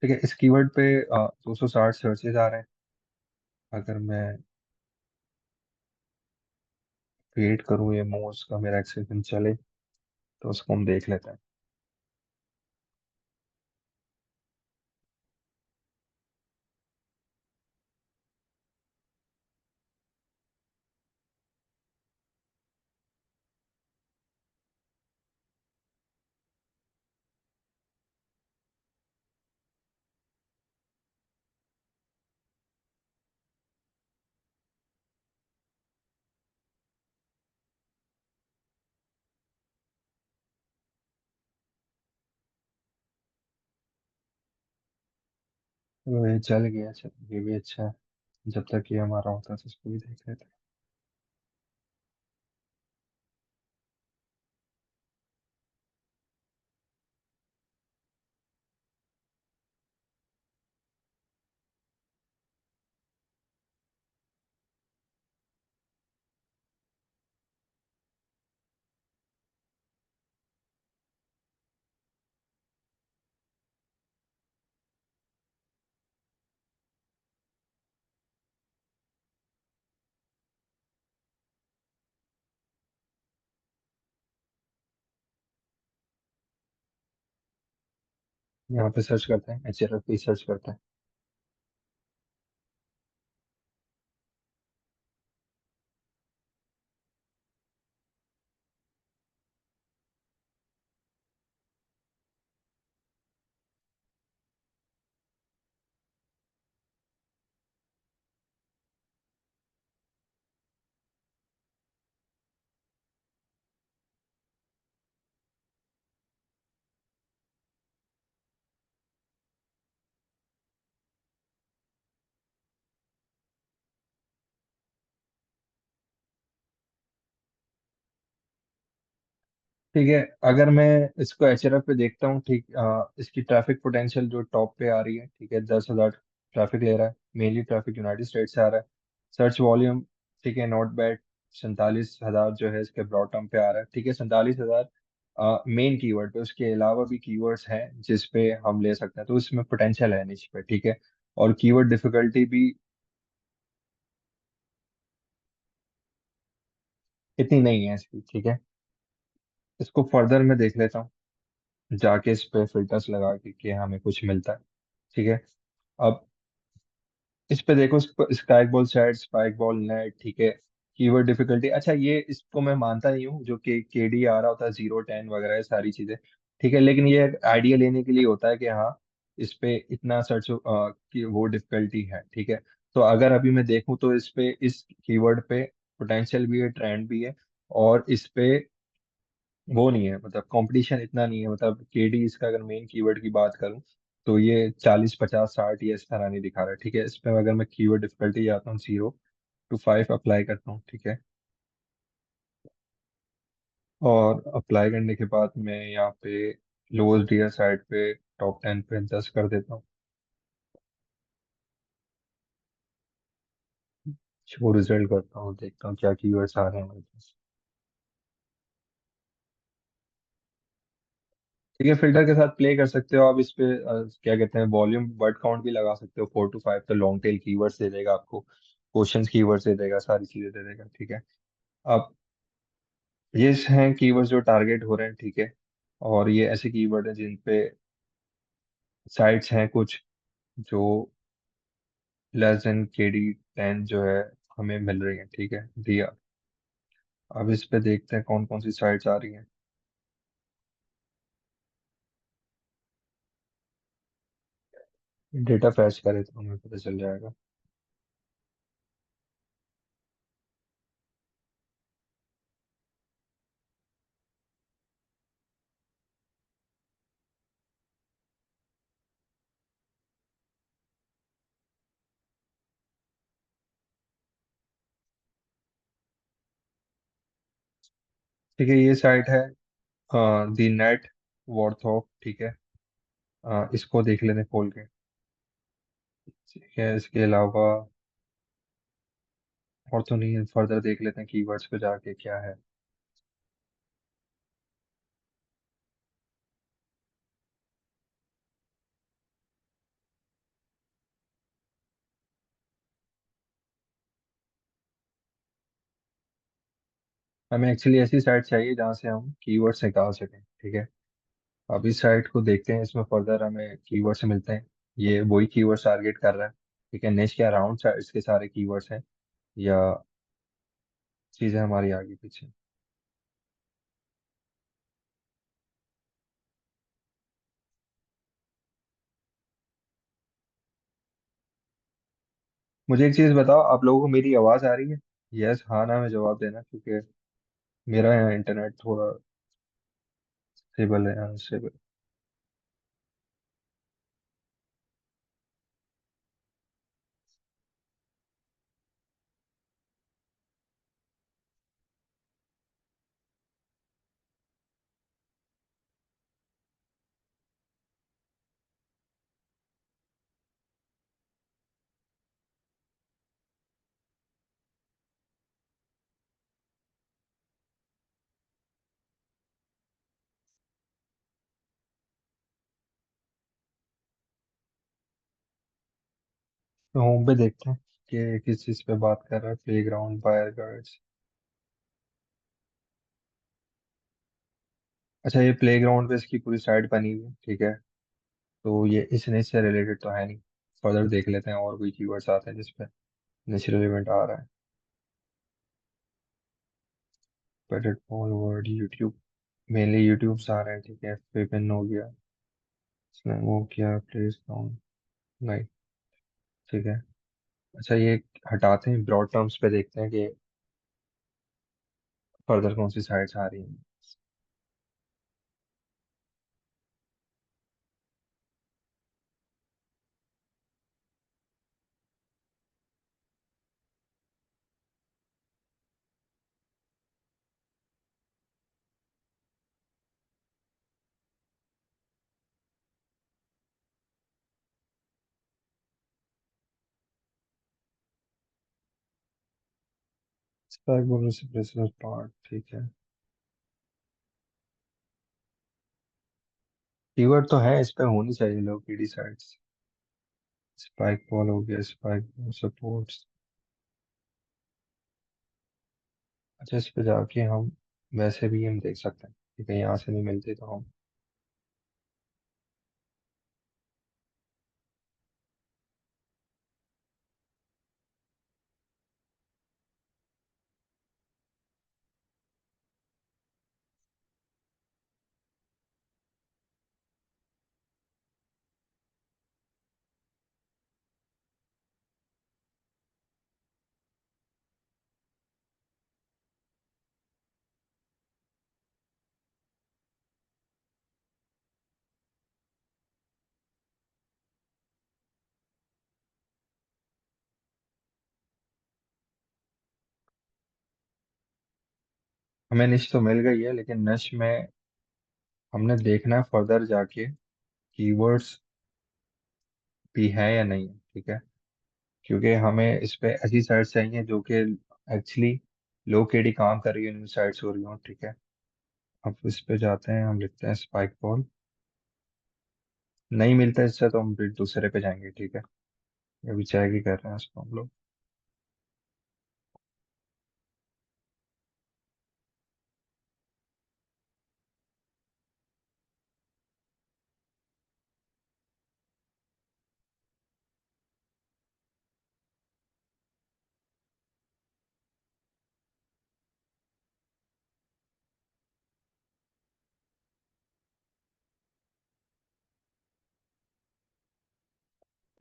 ठीक है, इस कीवर्ड पे 260 सर्चेज आ रहे हैं। अगर मैं क्रिएट करूँ ये मोज का मेरा एक्सेशन चले, तो उसको हम देख लेते हैं। तो ये चल गया, चल ये भी अच्छा है। जब तक ये हमारा होता है तो इसको भी देख लेते हैं। यहाँ पे सर्च करते हैं, एचआरएफ पे सर्च करते हैं। ठीक है, अगर मैं इसको एचआरएफ पे देखता हूँ, ठीक, इसकी ट्रैफिक पोटेंशियल जो टॉप पे आ रही है, ठीक है, 10,000 ट्रैफिक ले रहा है, मेनली ट्रैफिक यूनाइटेड स्टेट से आ रहा है। सर्च वॉल्यूम, ठीक है, नॉट बैड, 47,000 जो है इसके ब्रॉड टर्म पे आ रहा है, ठीक है, 47,000 मेन कीवर्ड पे। उसके अलावा भी कीवर्ड्स हैं जिस पे हम ले सकते हैं, तो इसमें पोटेंशियल है निच पे, ठीक है। और कीवर्ड डिफिकल्टी भी इतनी नहीं है इसकी, ठीक है। इसको फर्दर मैं देख लेता हूँ, जाके इस पे फिल्टर्स लगा के कि हमें कुछ मिलता है, ठीक है। अब इस पे देखो, spike ball set, spike ball net, ठीक है। कीवर्ड डिफिकल्टी, अच्छा ये इसको मैं मानता नहीं हूँ, जो कि केडी आ रहा होता है 0 10 वगैरह ये सारी चीजें, ठीक है, लेकिन ये आइडिया लेने के लिए होता है कि हाँ इस पे इतना सर्च की वो डिफिकल्टी है, ठीक है। तो अगर अभी मैं देखूं तो इस पे, इस कीवर्ड पे पोटेंशियल भी है, ट्रेंड भी है, और इस पे वो नहीं है, मतलब कंपटीशन इतना नहीं है। मतलब केडी इसका अगर मेन कीवर्ड की बात करूं तो ये 40 50 60 ये इस तरह नहीं दिखा रहा है, ठीक है। इस पे अगर मैं कीवर्ड डिफिकल्टी जाता हूँ 0 to 5 अप्लाई करता हूँ, ठीक है। और अप्लाई करने के बाद मैं यहाँ पे लोअर्स डियर साइड पे टॉप 10 पे 10 कर देता हूँ। शो रिजल्ट करता हूँ, देखता हूँ क्या कीवर्ड्स आ रहे हैं मेरे पास। ठीक है, फिल्टर के साथ प्ले कर सकते हो आप इस पे। क्या कहते हैं, वॉल्यूम वर्ड काउंट भी लगा सकते हो, 4 to 5, तो लॉन्ग टेल कीवर्ड्स दे देगा आपको, क्वेश्चंस कीवर्ड्स दे देगा, सारी चीजें दे देगा, ठीक है। अब ये हैं कीवर्ड्स जो टारगेट हो रहे हैं, ठीक है। और ये ऐसे कीवर्ड हैं जिन पे साइट्स हैं कुछ जो लेस देन KD 10 जो है हमें मिल रही है, ठीक है, दिया। अब इस पे देखते हैं कौन कौन सी साइट्स आ रही हैं। डेटा फैच करे तो हमें पता चल जाएगा। ठीक है, ये साइट है दी नेट वॉर्थऑफ, ठीक है। इसको देख लेते हैं खोल के, ठीक है। इसके अलावा और तो नहीं, फर्दर देख लेते हैं कीवर्ड्स पे जाके क्या है। हमें एक्चुअली ऐसी साइट चाहिए जहाँ से हम कीवर्ड्स निकाल सकें, ठीक है। अब इस साइट को देखते हैं, इसमें फर्दर हमें कीवर्ड्स मिलते हैं। ये वही कीवर्ड्स टारगेट कर रहा है, ठीक है। नेक्स्ट क्या राउंड इसके सारे कीवर्ड्स हैं, या चीज़ें हमारी आगे पीछे। मुझे एक चीज़ बताओ, आप लोगों को मेरी आवाज़ आ रही है? यस हाँ ना में जवाब देना, क्योंकि मेरा यहाँ इंटरनेट थोड़ा स्टेबल है, अनस्टेबल। तो होम पे देखते हैं कि किस चीज़ पे बात कर रहा है, प्ले ग्राउंड, बायर गार्ड्स। अच्छा, ये प्ले ग्राउंड पे इसकी पूरी साइड बनी हुई है, ठीक है। तो ये इस निच से रिलेटेड तो है नहीं। फर्दर देख लेते हैं और कोई कीवर्ड्स आते हैं जिसपे निच रिलेवेंट आ रहा है। पेटेड पॉल वर्ड यूट्यूब, मेनली यूट्यूब से आ रहे हैं, ठीक है। पेपिन हो गया, इसने वो किया, प्लेस ग्राउंड, नहीं, ठीक है। अच्छा, ये हटाते हैं, ब्रॉड टर्म्स पे देखते हैं कि फर्दर कौन सी साइट्स आ रही हैं। स्पाइक बोनस प्रेशर पार्ट, ठीक है। कीवर्ड तो है, इस पे होनी चाहिए लोकेडी साइट्स। स्पाइक बॉल हो गया, स्पाइक सपोर्ट्स। अच्छा, इस पे जाके हम वैसे भी हम देख सकते हैं, ठीक है। यहाँ से नहीं मिलते तो हम हमें निश तो मिल गई है, लेकिन निश में हमने देखना है फर्दर जाके कीवर्ड्स भी है या नहीं है, ठीक है। क्योंकि हमें इस पे ऐसी साइट चाहिए जो कि एक्चुअली लोकेट ही काम कर रही है, न्यू साइट्स हो रही हो, ठीक है। अब इस पे जाते हैं, हम लिखते हैं स्पाइक बॉल। नहीं मिलता इससे तो हम फिर दूसरे पे जाएंगे, ठीक है। अभी चेक ही कर रहे हैं इसको हम लोग।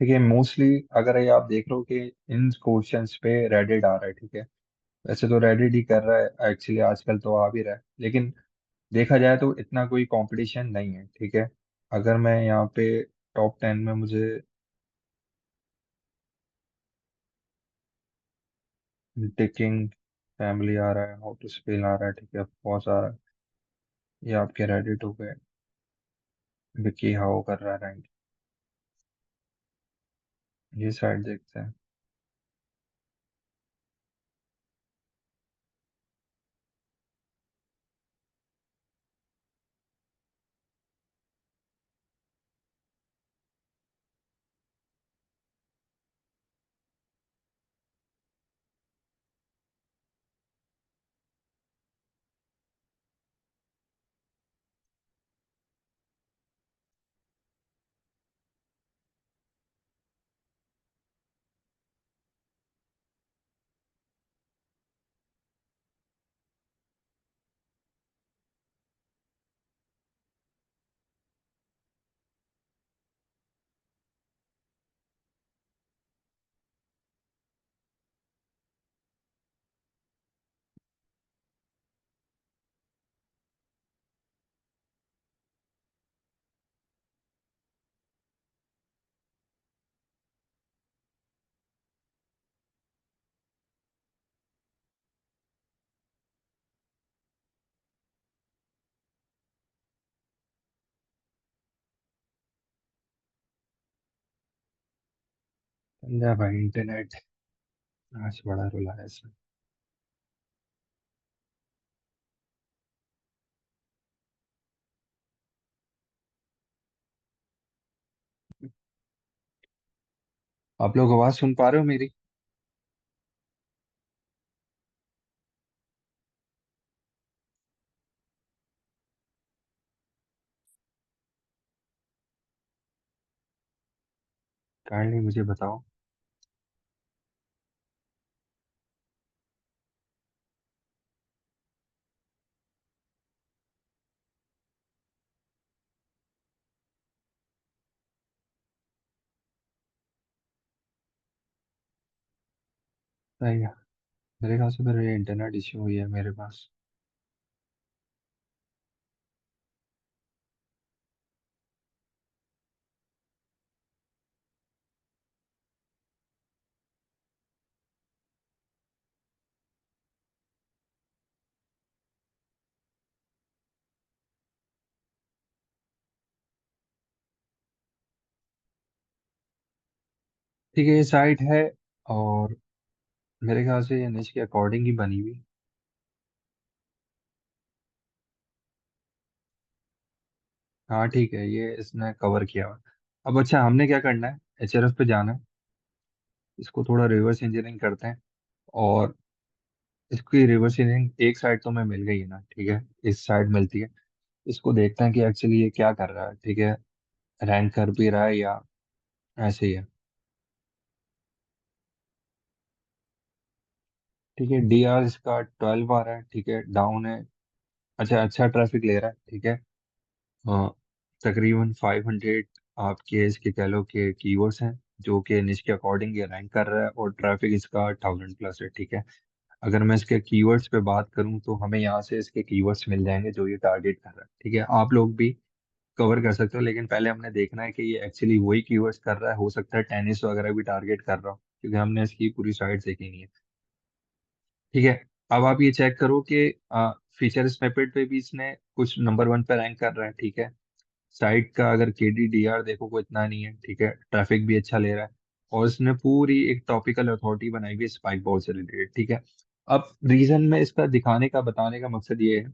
ठीक है, मोस्टली अगर ये आप देख रहे हो कि इन क्वेश्चंस पे रेडिट आ रहा है, ठीक है। वैसे तो रेडिट ही कर रहा है एक्चुअली, आजकल तो आ भी रहा है, लेकिन देखा जाए तो इतना कोई कंपटीशन नहीं है, ठीक है। अगर मैं यहाँ पे टॉप 10 में मुझे टिकिंग फैमिली आ रहा है, हाउ टू स्पेल आ रहा है, ठीक है, बहुत आ रहा है। ये आपके रेडिट हो गए। विकी हाउ कर रहा है रैंक। ये साइड देखते हैं। समझा भाई, इंटरनेट आज बड़ा रोल है इसमें। आप लोग आवाज सुन पा रहे हो मेरी? काइंडली मुझे बताओ। सही है। मेरे ख्याल से मेरे इंटरनेट इश्यू हुई है मेरे पास। ठीक है, ये साइट है, और मेरे ख्याल से ये निश के अकॉर्डिंग ही बनी हुई। हाँ ठीक है, ये इसने कवर किया हुआ। अब अच्छा, हमने क्या करना है, एचआरएफ पे जाना है। इसको थोड़ा रिवर्स इंजीनियरिंग करते हैं, और इसकी रिवर्स इंजीनियरिंग एक साइड तो हमें मिल गई है ना, ठीक है। इस साइड मिलती है। इसको देखते हैं कि एक्चुअली ये क्या कर रहा है, ठीक है। रैंक कर भी रहा है या ऐसे ही है। ठीक है, डीआर इसका 12 आ रहा है, ठीक है, डाउन है। अच्छा, अच्छा ट्रैफिक ले रहा है, ठीक है। हाँ, तकरीबन 500 आपके इसके कह लो कि कीवर्ड्स हैं, जो कि निश के अकॉर्डिंग ये रैंक कर रहा है, और ट्रैफिक इसका 1000 प्लस है, ठीक है। अगर मैं इसके कीवर्ड्स पे बात करूं तो हमें यहाँ से इसके कीवर्ड्स मिल जाएंगे जो ये टारगेट कर रहा है, ठीक है। आप लोग भी कवर कर सकते हो, लेकिन पहले हमने देखना है कि ये एक्चुअली वही कीवर्ड्स कर रहा है। हो सकता है टेनिस वगैरह भी टारगेट कर रहा हो, क्योंकि हमने इसकी पूरी साइट देखी नहीं है, ठीक है। अब आप ये चेक करो कि फीचर स्निपेट पे भी इसने कुछ नंबर वन पे रैंक कर रहा है, ठीक है। साइट का अगर KDDR देखो को इतना नहीं है, ठीक है, ट्रैफिक भी अच्छा ले रहा है। और इसने पूरी एक टॉपिकल अथॉरिटी बनाई हुई है स्पाइक बॉल से रिलेटेड, ठीक है। अब रीजन में इसका दिखाने का बताने का मकसद ये है,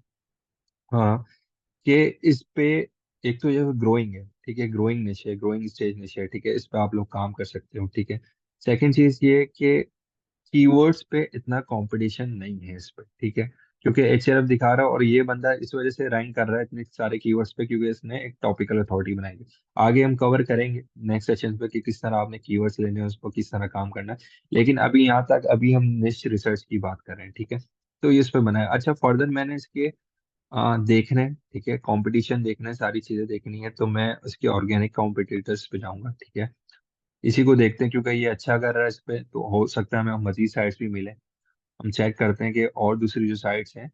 हाँ, कि इस पे एक तो ये ग्रोइंग है, ठीक है, ग्रोइंग निश है, ग्रोइंग स्टेज निश है, ठीक है, इस पे आप लोग काम कर सकते हो, ठीक है। सेकंड चीज ये कि कीवर्ड्स पे इतना कंपटीशन नहीं है इस पे, ठीक है। क्योंकि HRF दिखा रहा है और ये बंदा इस वजह से रैंक कर रहा है इतने सारे कीवर्ड्स पे, क्योंकि इसने एक टॉपिकल अथॉरिटी बनाई है। आगे हम कवर करेंगे नेक्स्ट सेशन पे कि किस तरह आपने कीवर्ड्स लेने हैं, उस पर किस तरह काम करना है। लेकिन अभी यहाँ तक अभी हम निश रिसर्च की बात कर रहे हैं, ठीक है। तो ये इस पे बना है। अच्छा, फर्दर मैंने इसके देखना है, ठीक है, कंपटीशन देखना है, सारी चीजें देखनी है, तो मैं उसके ऑर्गेनिक कॉम्पिटिटर्स पे जाऊंगा, ठीक है। इसी को देखते हैं, क्योंकि ये अच्छा कर रहा है इस पे, तो हो सकता है हमें मजीद साइट्स भी मिले। हम चेक करते हैं कि और दूसरी जो साइट्स हैं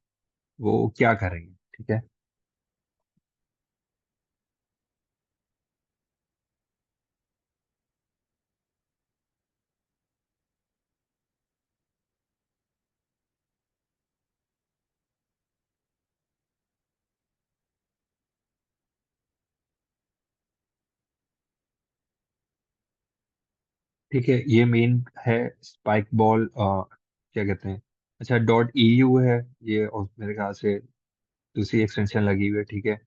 वो क्या करेंगे, ठीक है। ठीक है, ये मेन है स्पाइक बॉल, क्या कहते हैं, अच्छा .eu है ये, और मेरे ख्याल से दूसरी एक्सटेंशन लगी हुई है, ठीक है।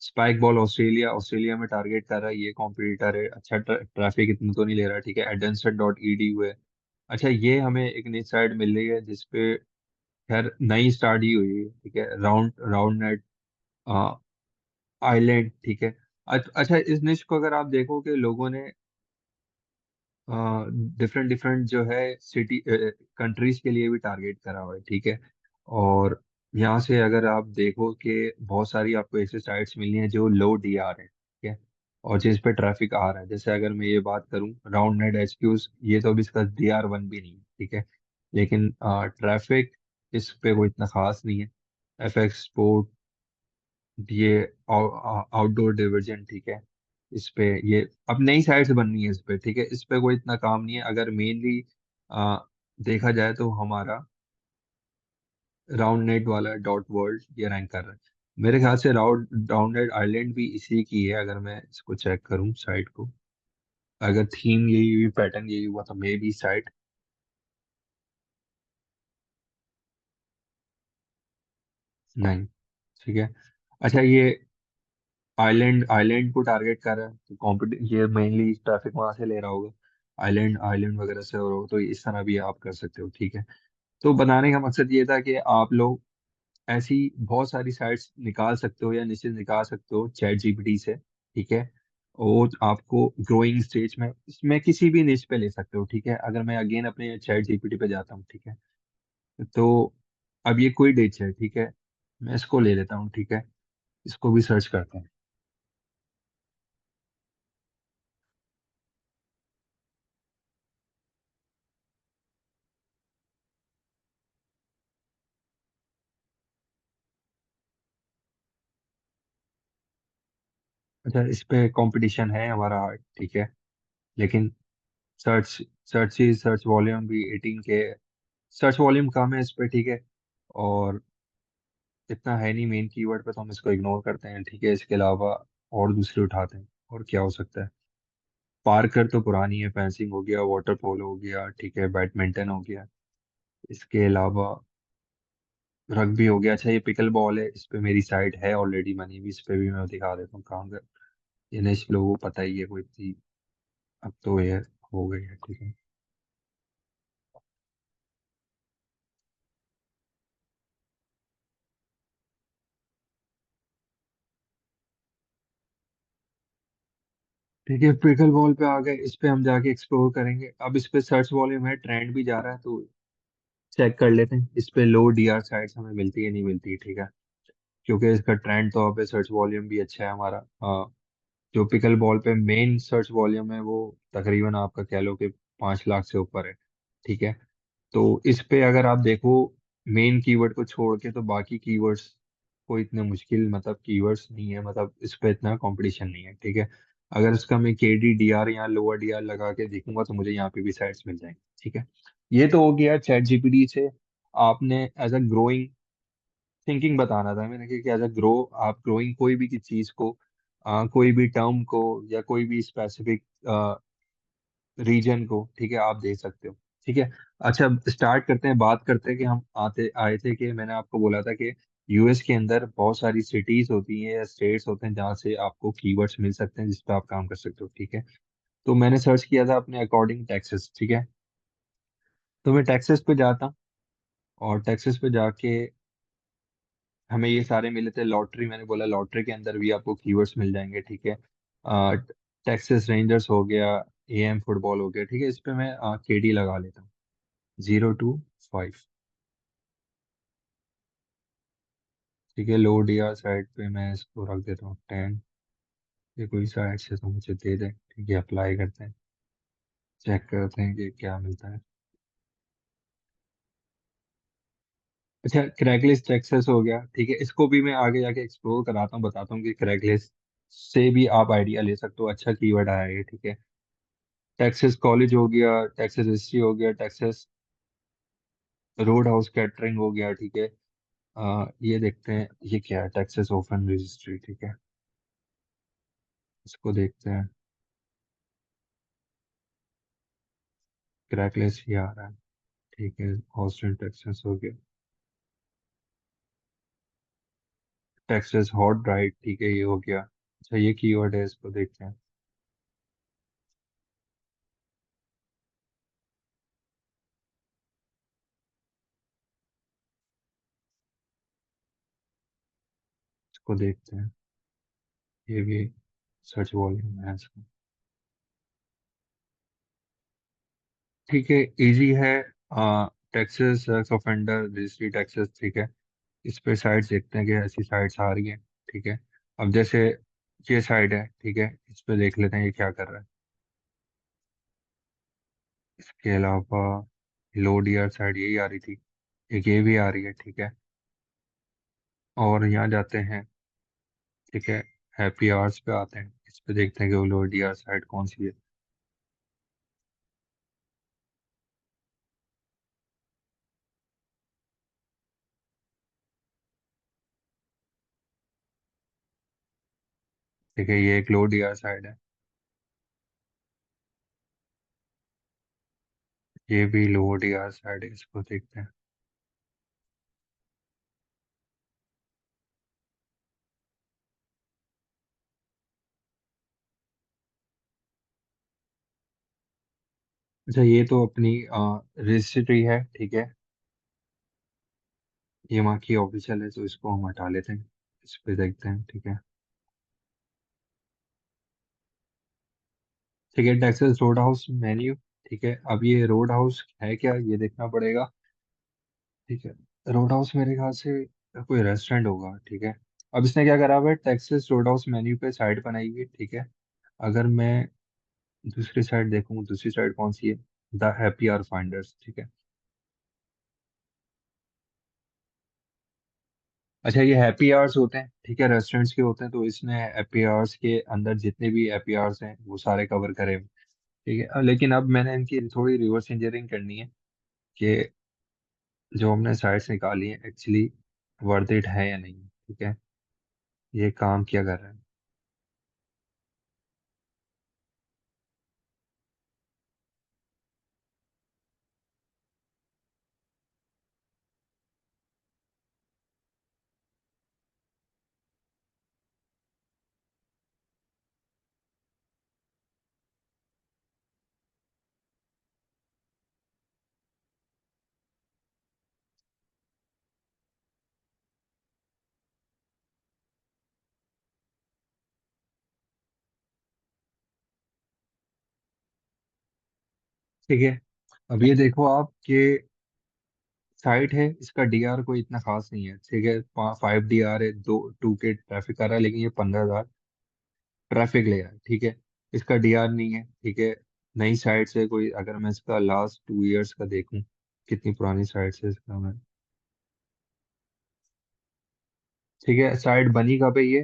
स्पाइक बॉल ऑस्ट्रेलिया, ऑस्ट्रेलिया में टारगेट कर रहा है, ये कॉम्पिटिटर है। अच्छा, ट्रैफिक इतना तो नहीं ले रहा, ठीक है। एडेंसन .edu है। अच्छा, ये हमें एक नई साइट मिल रही है जिसपे, खैर नई स्टार्ट ही हुई है, ठीक है, राउंड राउंड नेट आइलैंड, ठीक है। अच्छा, इस निश को अगर आप देखो कि लोगों ने डिफरेंट डिफरेंट जो है सिटी कंट्रीज के लिए भी टारगेट करा हुआ है, ठीक है। और यहाँ से अगर आप देखो कि बहुत सारी आपको ऐसे साइट्स मिलनी है जो लो DRहै, ठीक है, और जिस पे ट्रैफिक आ रहा है। जैसे अगर मैं ये बात करूँ राउंड नेट HQs, ये तो अभी इसका DR1 भी नहीं है, ठीक है। लेकिन ट्रैफिक इस पे कोई इतना खास नहीं है। FX ये आउटडोर डिवीजन, ठीक है। इस पे ये अब नई साइट्स बननी है इस पे, ठीक है। इस पे कोई इतना काम नहीं है। अगर मेनली देखा जाए तो हमारा राउंड नेट वाला .world ये रैंक कर रहा है। मेरे ख्याल से राउंड नेट आइलैंड भी इसी की है, अगर मैं इसको चेक करूं साइट को। अगर थीम यही हुई, पैटर्न यही हुआ, तो मे बी साइट, नहीं, ठीक है। अच्छा, ये आइलैंड आइलैंड को टारगेट कर रहा है, तो कॉम्पिट ये मेनली ट्रैफिक वहां से ले रहा होगा, आइलैंड आइलैंड वगैरह से हो रहा होगा, तो इस तरह भी आप कर सकते हो, ठीक है। तो बनाने का मकसद ये था कि आप लोग ऐसी बहुत सारी साइट्स निकाल सकते हो या निश्चित निकाल सकते हो ChatGPT से, ठीक है। और आपको ग्रोइंग स्टेज में इसमें किसी भी निश पे ले सकते हो, ठीक है। अगर मैं अगेन अपने ChatGPT पे जाता हूँ, ठीक है, तो अब ये कोई डिच है, ठीक है, मैं इसको ले लेता हूँ, ठीक है। इसको भी सर्च करते हैं। अच्छा, इस पे कंपटीशन है हमारा, ठीक है। लेकिन सर्च सर्च वॉल्यूम भी 18K, सर्च वॉल्यूम कम है इस पे, ठीक है। और इतना है नहीं मेन कीवर्ड पे, तो हम इसको इग्नोर करते हैं, ठीक है। इसके अलावा और दूसरे उठाते हैं, और क्या हो सकता है। पार्कर तो पुरानी है, फेंसिंग हो गया, वाटर पोलो हो गया, ठीक है, बैडमिंटन हो गया। इसके अलावा रग्बी हो गया। अच्छा, ये पिकल बॉल है, इस पे मेरी साइट है ऑलरेडी बनी हुई, इस पे भी मैं दिखा देता हूँ काम कर। ये नेक्स्ट लोगों को पता ही है कोई थी, अब तो ये हो गई है, ठीक है। ठीक है, पिकल बॉल पे आ गए, इस पे हम जाके एक्सप्लोर करेंगे। अब इस पे सर्च वॉल्यूम है, ट्रेंड भी जा रहा है, तो चेक कर लेते हैं इस पे लो DR साइट्स हमें मिलती है नहीं मिलती है, ठीक है। क्योंकि इसका ट्रेंड तो पे सर्च वॉल्यूम भी अच्छा है हमारा। जो पिकल बॉल पे मेन सर्च वॉल्यूम है वो तकरीबन आपका कह लो कि 5 लाख से ऊपर है, ठीक है। तो इस पे अगर आप देखो मेन कीवर्ड को छोड़ के, तो बाकी कीवर्ड्स कोई इतने मुश्किल मतलब कीवर्ड्स नहीं है, मतलब इस पे इतना कंपटीशन नहीं है, ठीक है। अगर इसका मैं KDDR या लोअर DR लगा के देखूंगा, तो मुझे यहाँ पे भी साइट्स मिल जाएंगी, ठीक है। ये तो हो गया ChatGPT से। आपने एज अ ग्रोइंग थिंकिंग बताना था मैंने कि एज अ ग्रो आप ग्रोइंग कोई भी की चीज को, कोई भी टर्म को या कोई भी स्पेसिफिक रीजन को, ठीक है, आप दे सकते हो। ठीक है। अच्छा, स्टार्ट करते हैं, बात करते हैं कि हम आते आए थे कि मैंने आपको बोला था कि यूएस के अंदर बहुत सारी सिटीज होती हैं या स्टेट्स होते हैं जहाँ से आपको कीवर्ड्स मिल सकते हैं जिस पे आप काम कर सकते हो। ठीक है। तो मैंने सर्च किया था अपने अकॉर्डिंग टेक्सास। ठीक है। तो मैं टेक्सास पे जाता हूँ और टेक्सास पे जाके हमें ये सारे मिले थे। लॉटरी, मैंने बोला लॉटरी के अंदर भी आपको कीवर्ड्स मिल जाएंगे। ठीक है। टेक्सास रेंजर्स हो गया, एएम फुटबॉल हो गया। ठीक है। इस पे मैं केडी लगा लेता हूँ, 0 to 5। ठीक है। लो डी आर साइड पे मैं इसको रख देता हूँ 10। ये कोई साइड से तो मुझे दे दे। ठीक है। अप्लाई करते हैं, चेक करते हैं कि क्या मिलता है। अच्छा, क्रैकलिस्ट टेक्सास हो गया। ठीक है। इसको भी मैं आगे जाके एक्सप्लोर कराता हूँ, बताता हूँ कि क्रैकलिस्ट से भी आप आइडिया ले सकते हो। अच्छा कीवर्ड आया ये। ठीक है। टेक्सास कॉलेज हो गया, टेक्सास हिस्ट्री हो गया, टेक्सास रोड हाउस कैटरिंग हो गया। ठीक है। ये देखते हैं ये क्या है, टेक्सास ओपन रजिस्ट्री। ठीक है। इसको देखते हैं। क्रैकलेस ही आ रहा है। ठीक है। हॉस्टन टेक्सास हो गया, टेक्सास हॉट राइट। ठीक है, ये हो गया। अच्छा, ये कीवर्ड है, इसको देखते हैं। इसको देखते हैं। ये भी सर्च वॉल्यूम है इसका। ठीक है, इजी है। Texas sex offender registry Texas. ठीक है। इस पे साइट्स देखते हैं कि ऐसी साइट्स आ रही हैं। ठीक है। अब जैसे ये साइड है। ठीक है। इस पे देख लेते हैं ये क्या कर रहा है। इसके अलावा लो डीआर साइड यही आ रही थी, एक ये भी आ रही है। ठीक है। और यहाँ जाते हैं। ठीक है। हैप्पी आवर्स पे आते हैं, इस पे देखते हैं कि वो लो डीआर साइड कौन सी है। ठीक है। ये एक लो डीआर साइड है, ये भी लो डीआर साइड है, इसको देखते हैं। अच्छा, ये तो अपनी रजिस्ट्री है। ठीक है। ये वहाँ की ऑफिशियल है, तो इसको हम हटा लेते हैं। इस पे देखते हैं। ठीक है। ठीक है। Texas road house menu. ठीक है। अब ये रोड हाउस है क्या, ये देखना पड़ेगा। ठीक है। रोड हाउस मेरे ख्याल से कोई रेस्टोरेंट होगा। ठीक है। अब इसने क्या करा हुआ है, टेक्सास रोड हाउस मेन्यू पे साइड बनाई हुई है। ठीक है। अगर मैं दूसरी साइड देखूँ, दूसरी साइड कौन सी है, द हैप्पी आवर फाइंडर्स। ठीक है। अच्छा, ये हैप्पी आवर्स होते हैं। ठीक है, रेस्टोरेंट्स के होते हैं, तो इसने हैप्पी आवर्स के अंदर जितने भी हैप्पी आवर्स हैं वो सारे कवर करे हुए हैं। ठीक है। लेकिन अब मैंने इनकी थोड़ी रिवर्स इंजीनियरिंग करनी है कि जो हमने साइट्स निकाली है एक्चुअली वर्थ इट है या नहीं। ठीक है। ये काम क्या कर रहा है। ठीक है। अब ये देखो आप कि साइट है, इसका डीआर कोई इतना खास नहीं है। ठीक है। 5 डीआर है, 2 के ट्रैफिक कर रहा है, लेकिन ये 15,000 ट्रैफिक ले रहा है। ठीक है। इसका डीआर नहीं है। ठीक है। नई साइट से कोई, अगर मैं इसका लास्ट 2 इयर्स का देखूं, कितनी पुरानी साइट से इसका मैं। ठीक है। साइट बनी कब है ये,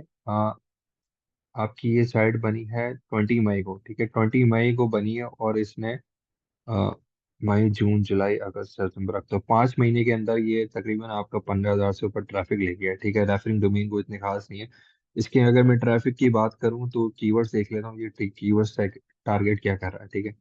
आपकी ये साइट बनी है 20 मई को। ठीक है, 20 मई को बनी है और इसने मई जून जुलाई अगस्त सितंबर अक्टूबर 5 महीने के अंदर ये तकरीबन आपका 15,000 से ऊपर ट्रैफिक ले गया है। ठीक है, रेफरिंग डोमेन को इतने खास नहीं है। इसके अगर मैं ट्रैफिक की बात करूं तो कीवर्ड्स देख लेता हूँ, ये कीवर्ड्स टारगेट क्या कर रहा है। ठीक है।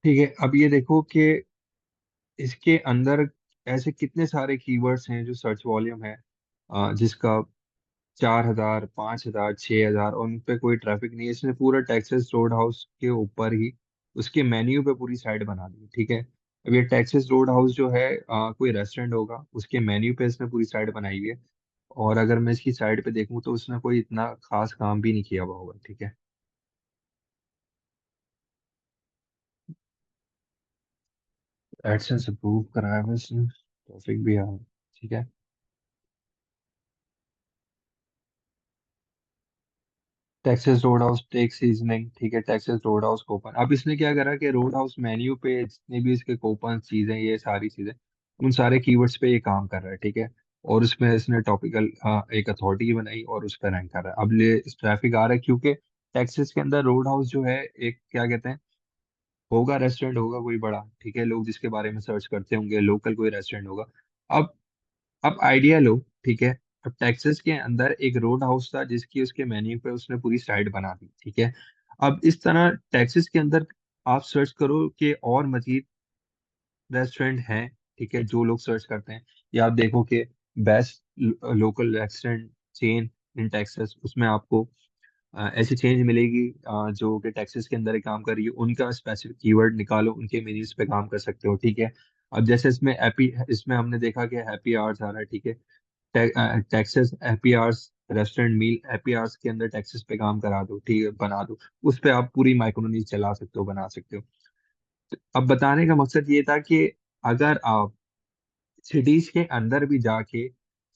ठीक है, अब ये देखो कि इसके अंदर ऐसे कितने सारे कीवर्ड्स हैं जो सर्च वॉल्यूम है जिसका 4,000 5,000 6,000 और उन पे कोई ट्रैफिक नहीं है। इसने पूरा टेक्सास रोड हाउस के ऊपर ही उसके मेन्यू पे पूरी साइट बना दी। ठीक है। अब ये टेक्सास रोड हाउस जो है कोई रेस्टोरेंट होगा, उसके मेन्यू पे इसने पूरी साइट बनाई हुई है। और अगर मैं इसकी साइट पे देखूं तो उसने कोई इतना खास काम भी नहीं किया हुआ होगा। ठीक है। एडसेंस अप्रूव कराया हुआ इसने, ट्रैफिक भी आ रहा है। ठीक है। Texas Roadhouse take seasoning. ठीक है, टेक्सास रोड हाउस कोपन। अब इसने क्या करा कि रोड हाउस मेन्यू पे जितने भी इसके कोपन चीजें, ये सारी चीजें उन सारे कीवर्ड्स पे ये काम कर रहा है। ठीक है। और उसमें इसने टॉपिकल एक अथॉरिटी बनाई और उस पर रैंक कर रहा है। अब ये ट्रैफिक आ रहा है क्योंकि टेक्सास के अंदर रोड हाउस जो है एक क्या कहते हैं, होगा रेस्टोरेंट होगा कोई बड़ा। ठीक है, लोग जिसके बारे में सर्च करते होंगे, लोकल कोई रेस्टोरेंट होगा। अब अब आइडिया लो। ठीक है। अब टेक्सास के अंदर एक रोड हाउस था जिसकी उसके मेन्यू पे उसने पूरी साइट बना दी। ठीक है। अब इस तरह टेक्सास के अंदर आप सर्च करो कि और मजीद रेस्टोरेंट हैं। ठीक है, जो लोग सर्च करते हैं, या आप देखो कि best local restaurant chain in Texas, उसमें आपको ऐसी चेंज मिलेगी जो कि टेक्सास के अंदर ही काम कर रही है। उनका स्पेसिफिक कीवर्ड निकालो, उनके मेन्यूज पे काम कर सकते हो। ठीक है। अब जैसे इसमें हमने देखा कि हैप्पी आवर्स आ रहा है। ठीक है। टेक्सास हैप्पी आवर्स रेस्टोरेंट मील हैप्पी आवर्स के अंदर टेक्सास पे काम करा दो। ठीक है, बना दो। उस पे आप पूरी माइक्रोनीज चला सकते हो, बना सकते हो। अब बताने का मकसद ये था कि अगर आप सिटीज के अंदर भी जाके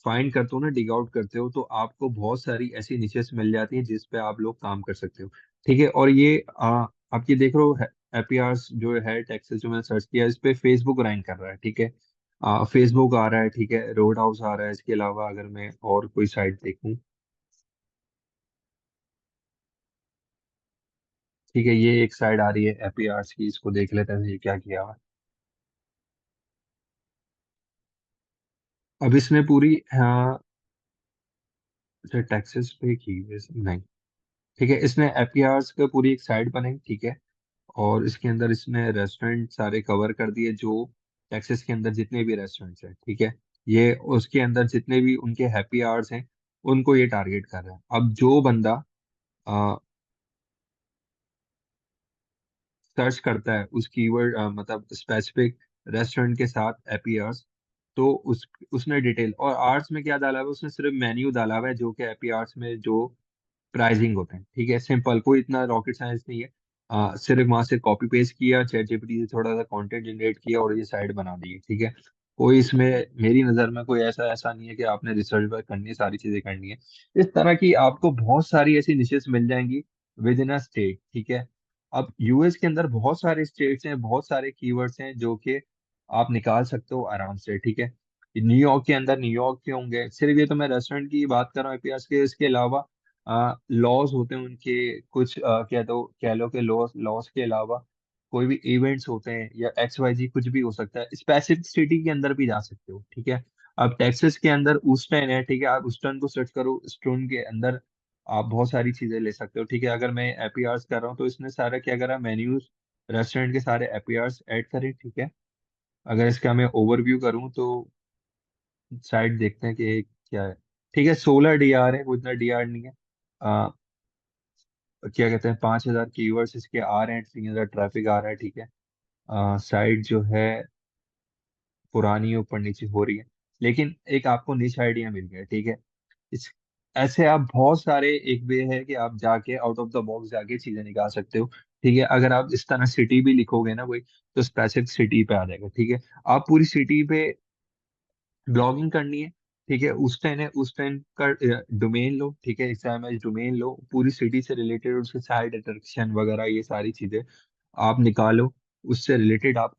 फाइंड करते हो ना, डिग आउट करते हो, तो आपको बहुत सारी ऐसी निचेस मिल जाती हैं जिस पे आप लोग काम कर सकते हो। ठीक है। और ये आप ये देख रहे हो, हैप्पी आवर्स जो है टेक्सास, जो मैंने सर्च किया इस पे फेसबुक रैंक कर रहा है। ठीक है। फेसबुक आ रहा है। ठीक है, रोड हाउस आ रहा है। इसके अलावा अगर मैं और कोई साइट देखूं, ठीक है, ये एक साइड आ रही है हैप्पी आवर्स की, इसको देख लेते हैं ये क्या किया हुआ है। अब इसने पूरी अच्छा टैक्सेस पे की नहीं। ठीक है, इसने हैप्पी आवर्स का पूरी एक साइट बनाई। ठीक है। और इसके अंदर इसने रेस्टोरेंट सारे कवर कर दिए जो टेक्सास के अंदर जितने भी रेस्टोरेंट्स हैं। ठीक है। ये उसके अंदर जितने भी उनके हैप्पी आवर्स हैं उनको ये टारगेट कर रहा है। अब जो बंदा सर्च करता है उस कीवर्ड मतलब स्पेसिफिक रेस्टोरेंट के साथ हैप्पी आवर्स, तो उसने डिटेल और आवर्स में क्या डाला हुआ है, उसने सिर्फ मेन्यू डाला हुआ है जो कि हैप्पी आवर्स में जो प्राइसिंग होते हैं। ठीक है, सिंपल, कोई इतना रॉकेट साइंस नहीं है। सिर्फ वहां से कॉपी पेस्ट किया, चैट जीपीटी से थोड़ा सा कंटेंट जनरेट किया और ये साइट बना दी। ठीक है। कोई इसमें मेरी नज़र में कोई ऐसा ऐसा नहीं है कि आपने रिसर्च वर्क करनी है, सारी चीजें करनी है। इस तरह की आपको बहुत सारी ऐसी निशेस मिल जाएंगी विद इन अ स्टेट। ठीक है। अब यूएस के अंदर बहुत सारे स्टेट्स हैं, बहुत सारे कीवर्ड्स हैं जो कि आप निकाल सकते हो आराम से। ठीक है। न्यूयॉर्क के अंदर न्यूयॉर्क के होंगे। सिर्फ ये तो मैं रेस्टोरेंट की बात कर रहा हूँ एपीएस के, इसके अलावा लॉज होते हैं उनके कुछ, कह लो कि लॉज लॉज के अलावा कोई भी इवेंट्स होते हैं या एक्स वाई जी कुछ भी हो सकता है। स्पेसिफिक सिटी के अंदर भी जा सकते हो। ठीक है। अब टेक्सास के अंदर ऊस्टन है। ठीक है, आप ऊस्टन को सर्च करो, ऊस्टन के अंदर आप बहुत सारी चीजें ले सकते हो। ठीक है, अगर मैं एपी आवर्स कर रहा हूँ तो इसने सारा क्या करा, मेन्यूज रेस्टोरेंट के सारे एपी आवर्स ऐड करे। ठीक है। अगर इसका मैं ओवरव्यू करूँ तो साइट देखते हैं कि ये क्या है। ठीक है, 16 डीआर है, कोई इतना डीआर नहीं है। क्या कहते हैं, 5,000 कीवर्ड्स इसके आ रहे हैं, 3,000 ट्रैफिक आ रहा है। ठीक है। साइट जो है पुरानी ऊपर नीचे हो रही है, लेकिन एक आपको निश आइडिया मिल गया। ठीक है। इस ऐसे आप बहुत सारे, एक वे है कि आप जाके आउट ऑफ द बॉक्स जाके चीजें निकाल सकते हो। ठीक है, अगर आप इस तरह सिटी भी लिखोगे ना कोई, तो स्पेसिफिक सिटी पे आ जाएगा। ठीक है। आप पूरी सिटी पे ब्लॉगिंग करनी है ठीक है, उस टाइम का डोमेन लो, ठीक है, एक्सएमएस डोमेन लो, पूरी सिटी से रिलेटेड उसके साइड अट्रैक्शन वगैरह ये सारी चीजें आप निकालो, उससे रिलेटेड आप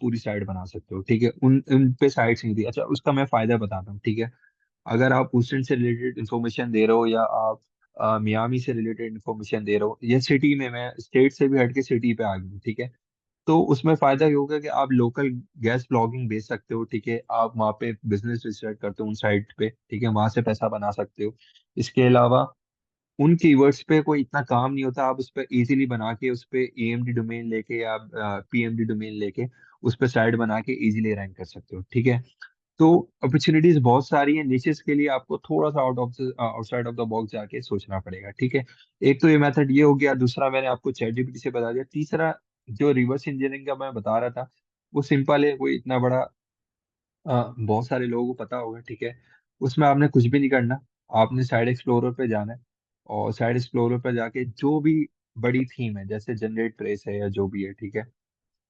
पूरी साइट बना सकते हो। ठीक है, उन उन पे साइट्स नहीं थी। अच्छा, उसका मैं फायदा बताता हूँ। ठीक है, अगर आप ह्यूस्टन से रिलेटेड इन्फॉर्मेशन दे रहे हो, या आप मियामी से रिलेटेड इन्फॉर्मेशन दे रहे हो, या सिटी में, मैं स्टेट से भी हट के सिटी पे आ गई हूँ, ठीक है, तो उसमें फायदा ये होगा कि आप लोकल गैस ब्लॉगिंग बेच सकते हो। ठीक है, आप वहाँ पे बिजनेस रिसर्च करते हो उन साइट पे, ठीक है, वहां से पैसा बना सकते हो। इसके अलावा उन कीवर्ड्स पे कोई इतना काम नहीं होता, आप उस पर इजीली बना के उस पे एएमडी डोमेन लेके या पीएमडी डोमेन लेके उस पे साइट बना के इजीली रैंक कर सकते हो। ठीक है, तो अपॉर्चुनिटीज बहुत सारी हैं। निचेस के लिए आपको थोड़ा सा आउटसाइड ऑफ द बॉक्स जाके सोचना पड़ेगा। ठीक है, एक तो ये मेथड ये हो गया, दूसरा मैंने आपको चैट जीपीटी से बता दिया, तीसरा जो रिवर्स इंजीनियरिंग का मैं बता रहा था वो सिंपल है, कोई इतना बड़ा बहुत सारे लोगों को पता होगा। ठीक है, उसमें आपने कुछ भी नहीं करना, आपने साइड एक्सप्लोरर पे जाना है, और साइड एक्सप्लोरर पे जाके जो भी बड़ी थीम है, जैसे जनरेट प्लेस है या जो भी है, ठीक है,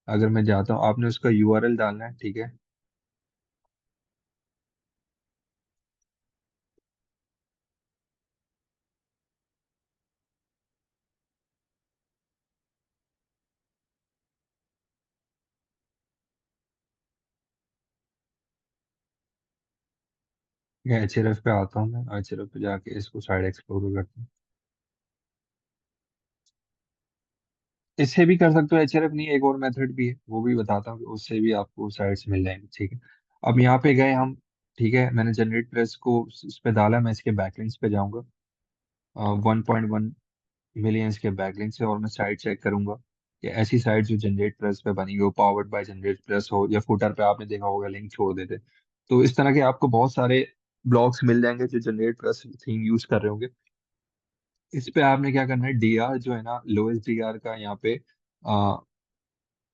अगर मैं जाता हूँ, आपने उसका यूआरएल डालना है। ठीक है, एचएरएफ पे आता हूँ, मैं एचएरएफ पे जाके इसको साइड एक्सप्लोर करता हूँ। इससे भी कर सकते हो, एचएरएफ नहीं, एक और मेथड भी है, वो भी बताता हूँ, कि उससे भी आपको साइट्स मिल जाएंगी। ठीक है, अब यहाँ पे गए हम, ठीक है, मैंने जनरेट प्रेस को उस पे डाला, मैं इसके बैकलिंक्स पे जाऊंगा, 1.1 मिलियंस के बैकलिंक्स है, और मैं साइट चेक करूंगा कि ऐसी साइट जो जनरेट प्रेस पे बनी हुई हो, पावर्ड बाय जनरेट प्रेस हो, या फुटर पे आपने देखा होगा लिंक छोड़ देते, तो इस तरह के आपको बहुत सारे ब्लॉग्स मिल जाएंगे जो जनरेट प्रेस थीम यूज कर रहे होंगे। इस पे आपने क्या करना है, डीआर जो है ना, लोएस्ट डीआर का यहाँ पे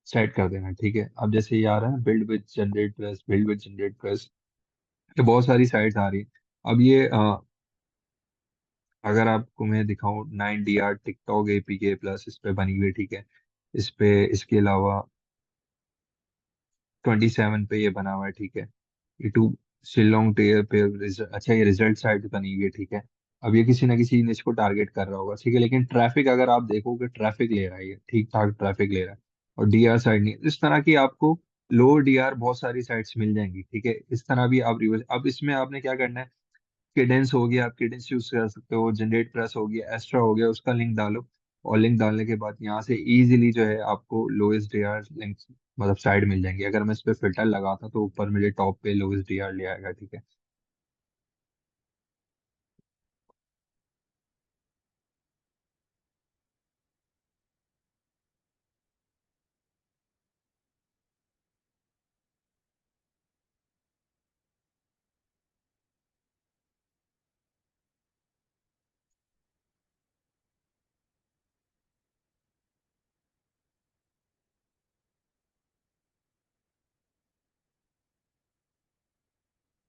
सेट कर देना है। ठीक है, अब जैसे ये आ रहा है build with generate press, build with generate press, ये बहुत सारी साइट्स आ रही है। अब ये अगर आपको मैं दिखाऊं, 9 DR टिकटॉक एपीके प्लस इस पे बनी हुई है। ठीक है, इस पे इसके अलावा 27 पे ये बना हुआ है। ठीक है, यूट्यूब शिलोंग टेयर पे अच्छा, ये रिजल्ट साइट बनी हुई है। ठीक है, अब ये किसी ना किसी निश को टारगेट कर रहा होगा। ठीक है, लेकिन ट्रैफिक अगर आप देखोगे, ट्रैफिक ले रहा है, ये ठीक ठाक ट्रैफिक ले रहा है, और डीआर साइड नहीं। इस तरह की आपको लो डीआर बहुत सारी साइट्स मिल जाएंगी। ठीक है, इस तरह भी आप रिवर्स, अब इसमें आपने क्या करना है, केडेंस हो गया, आप केडेंस यूज कर सकते हो, जनरेट प्रेस हो गया, एस्ट्रा हो गया, उसका लिंक डालो, और लिंक डालने के बाद यहाँ से इजीली जो है आपको लोएस्ट डीआर लिंक, मतलब साइड मिल जाएंगे। अगर मैं इस पे फिल्टर लगाता तो ऊपर मुझे टॉप पे लोएस्ट डीआर ले आएगा। ठीक है,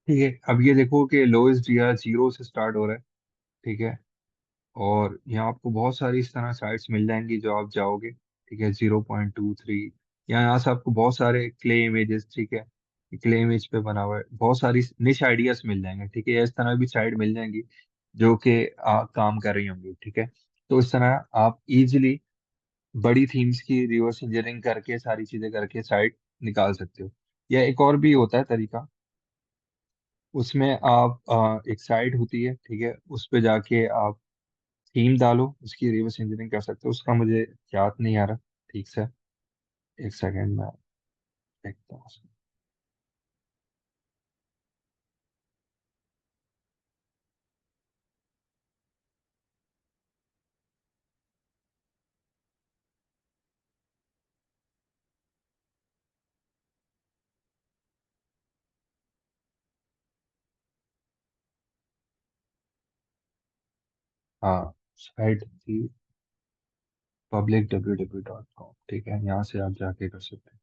ठीक है, अब ये देखो कि लोएस्ट डीआर 0 से स्टार्ट हो रहा है। ठीक है, और यहाँ आपको बहुत सारी इस तरह साइट्स मिल जाएंगी जो आप जाओगे। ठीक है, 0.23, यहाँ से आपको बहुत सारे क्ले इमेजेस, ठीक है, क्ले इमेज पे बना हुआ है, बहुत सारी निश आइडियाज मिल जाएंगे। ठीक है, इस तरह भी साइट मिल जाएंगी जो कि काम कर रही होंगी। ठीक है, तो इस तरह आप इजिली बड़ी थीम्स की रिवर्स इंजीनियरिंग करके, सारी चीजें करके साइट निकाल सकते हो। या एक और भी होता है तरीका, उसमें आप एक साइट होती है, ठीक है, उस पे जाके आप थीम डालो, उसकी रिवर्स इंजीनियरिंग कर सकते हो, उसका मुझे याद नहीं आ रहा ठीक से, एक सेकेंड में देखता हूँ उसको। हाँ, साइट थी public.www.com, ठीक है, यहाँ से आप जाके कर सकते हैं।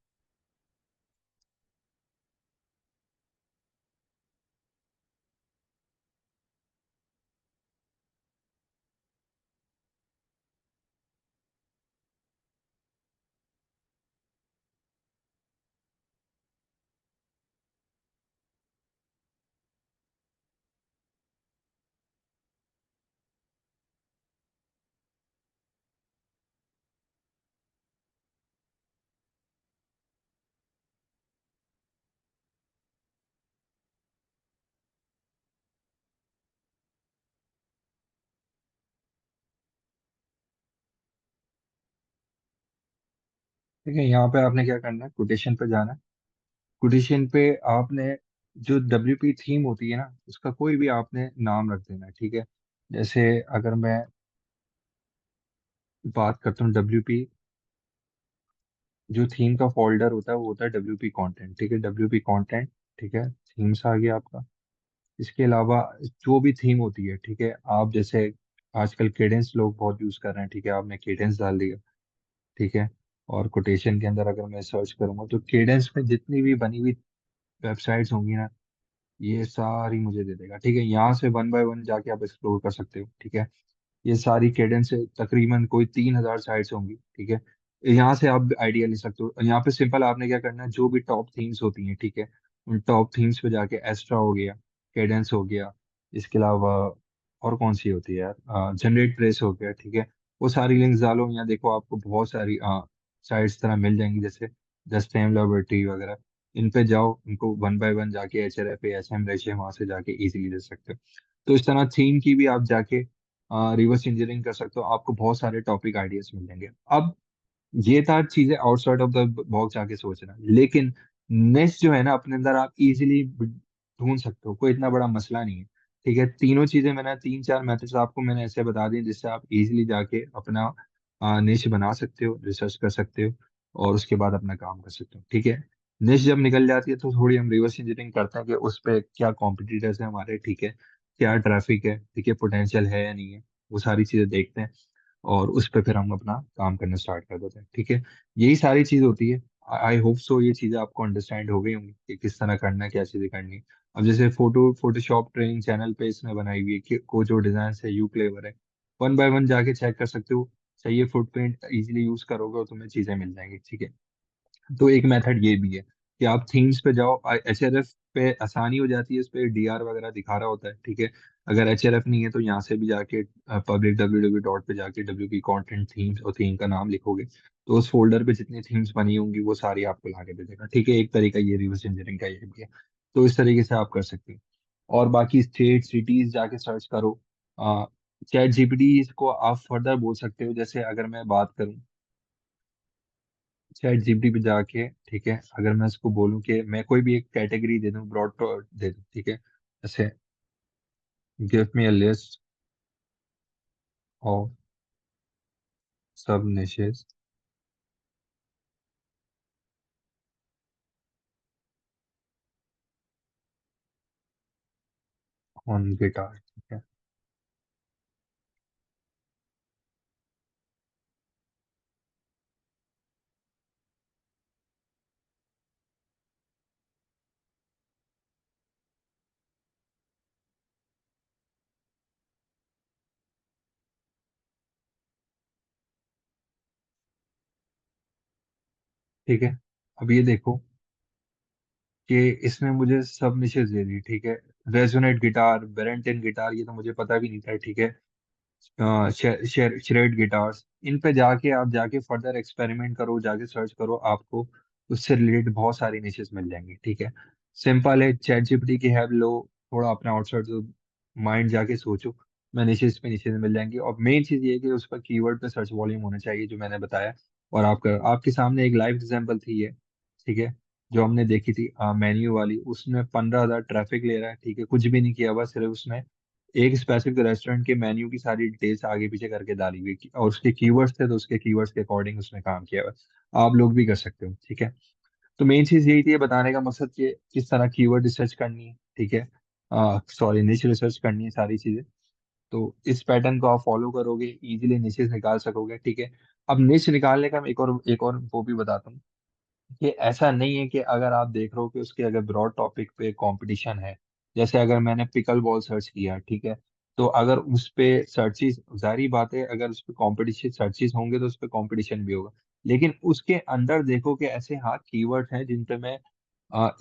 ठीक है, यहाँ पे आपने क्या करना है, कोटेशन पे जाना है। कोटेशन पे आपने जो WP थीम होती है ना, उसका कोई भी आपने नाम रख देना है, ठीक है। जैसे अगर मैं बात करता हूँ WP, जो थीम का फोल्डर होता है वो होता है WP कंटेंट, ठीक है, WP कंटेंट। ठीक है, थीम्स आ गया आपका। इसके अलावा जो भी थीम होती है, ठीक है, आप जैसे आजकल केडेंस लोग बहुत यूज कर रहे हैं, ठीक है, आपने केडेंस डाल दिया। ठीक है, और कोटेशन के अंदर अगर मैं सर्च करूंगा तो केडेंस में जितनी भी बनी हुई वेबसाइट्स होंगी ना, ये सारी मुझे दे देगा। ठीक है, यहाँ से वन बाय वन जाके आप एक्सप्लोर कर सकते हो। ठीक है, ये सारी केडेंस से तकरीबन कोई 3,000 साइट्स होंगी। ठीक है, यहाँ से आप आइडिया ले सकते हो। यहाँ पे सिंपल आपने क्या करना है, जो भी टॉप थीम्स होती हैं, ठीक है, उन टॉप थीम्स पे जाके एस्ट्रा हो गया, केडेंस हो गया, इसके अलावा और कौन सी होती है यार, जनरेट प्रेस हो गया, ठीक है, वो सारी लिंक्स डालो। यहाँ देखो आपको बहुत सारी साइट्स तरह मिल जाएंगी, जैसे जस्ट टाइम लेबोरेटरी वगैरह। इन पे जाओ, इनको वन बाय वन जाके HRF HM रेशे वहां से जाके इजीली दे सकते हो। तो इस तरह थीम की भी आप जाके रिवर्स इंजीनियरिंग कर सकते हो, आपको बहुत सारे टॉपिक आइडियाज मिल जाएंगे। अब ये था चीजें आउटसाइड ऑफ द बॉक्स जाके सोचना, लेकिन नेक्स्ट जो है ना, अपने अंदर आप इजीली ढूंढ सकते हो, कोई इतना बड़ा मसला नहीं है। ठीक है, तीनों चीजें मैंने, तीन चार मेथड्स आपको मैंने ऐसे बता दी जिससे आप इजीली जाके अपना निश बना सकते हो, रिसर्च कर सकते हो, और उसके बाद अपना काम कर सकते हो। ठीक है, निश जब निकल जाती है तो थोड़ी हम रिवर्स इंजीनियरिंग करते हैं कि उस पे क्या कॉम्पिटिटर्स हैं हमारे, ठीक है, क्या ट्रैफिक है, ठीक है, पोटेंशियल है या नहीं है, वो सारी चीजें देखते हैं, और उस पर फिर हम अपना काम करना स्टार्ट कर देते हैं। ठीक है, यही सारी चीज होती है। आई होप सो ये चीजें आपको अंडरस्टैंड हो गई होंगी कि किस तरह करना है, क्या चीजें करनी है। अब जैसे फोटोशॉप ट्रेनिंग चैनल पे इसने बनाई हुई है कि को जो डिजाइन है यू क्लेवर है, वन बाय वन जाके चेक कर सकते हो। चाहिए फुटप्रिंट इजीली यूज करोगे और तुम्हें चीजें मिल जाएंगी। ठीक है, तो एक मेथड ये भी है कि आप थीम्स पे जाओ, HRF पे आसानी हो जाती है, इस पे DR वगैरह दिखा रहा होता है। ठीक है, अगर HRF नहीं है तो यहाँ से भी जाके पब्लिक www डॉट पे जाके WP कंटेंट थीम्स और थीम का नाम लिखोगे तो उस फोल्डर पे जितनी थीम्स बनी होंगी वो सारी आपको ला के दे देगा। ठीक है, एक तरीका ये रिवर्स इंजीनियरिंग का ये भी है। तो इस तरीके से आप कर सकते हो। और बाकी स्टेट सिटीज जाके सर्च करो। ChatGPT को आप फर्दर बोल सकते हो, जैसे अगर मैं बात करूँ ChatGPT पे जाके, ठीक है, अगर मैं इसको बोलूँ कि मैं कोई भी एक कैटेगरी दे दूँ, ब्रॉड दे दूँ, ठीक है, जैसे give me a list of सब निशेस ऑन गिटार। ठीक है, ठीक है, अब ये देखो कि इसने मुझे सब निशेस दे दी। ठीक है, रेजोनेट गिटार, बेरेंटिन गिटार, ये तो मुझे पता भी नहीं था। ठीक है, श्रेड गिटार्स, इन पे जाके आप जाके फर्दर एक्सपेरिमेंट करो, जाके सर्च करो, आपको उससे रिलेटेड बहुत सारी निशेस मिल जाएंगी। ठीक है, सिंपल है, ChatGPT की हेल्प लो, थोड़ा अपना आउटसाइड माइंड जाके सोचो, मैं निशेस पे निशेस मिल जाएंगी। और मेन चीज ये है कि उस पर कीवर्ड पे सर्च वॉल्यूम होना चाहिए, जो मैंने बताया। और आपका आपके सामने एक लाइव एग्जांपल थी ये। ठीक है, जो हमने देखी थी मेन्यू वाली, उसमें 15,000 ट्रैफिक ले रहा है। ठीक है, कुछ भी नहीं किया, बस सिर्फ उसने एक स्पेसिफिक रेस्टोरेंट के मेन्यू की सारी डिटेल्स आगे पीछे करके डाली हुई और उसके कीवर्ड्स थे तो उसके कीवर्ड्स के अकॉर्डिंग उसने काम किया हुआ है। आप लोग भी कर सकते हो। ठीक है, तो मेन चीज यही थी, ये बताने का मकसद कि किस तरह कीवर्ड रिसर्च करनी है। ठीक है, सॉरी, निच रिसर्च करनी है, सारी चीजें। तो इस पैटर्न को आप फॉलो करोगे, इजीली निचेस निकाल सकोगे। ठीक है, अब निच निकालने का मैं एक और वो भी बताता हूँ कि ऐसा नहीं है कि अगर आप देख रहे हो कि उसके अगर ब्रॉड टॉपिक पे कंपटीशन है, जैसे अगर मैंने पिकल बॉल सर्च किया, ठीक है, तो अगर उस पे सर्चेस, जारी बात है, अगर उस पे कंपटीशन सर्चेस होंगे तो उस पे कंपटीशन भी होगा। लेकिन उसके अंदर देखो कि ऐसे हाँ कीवर्ड हैं जिन पे मैं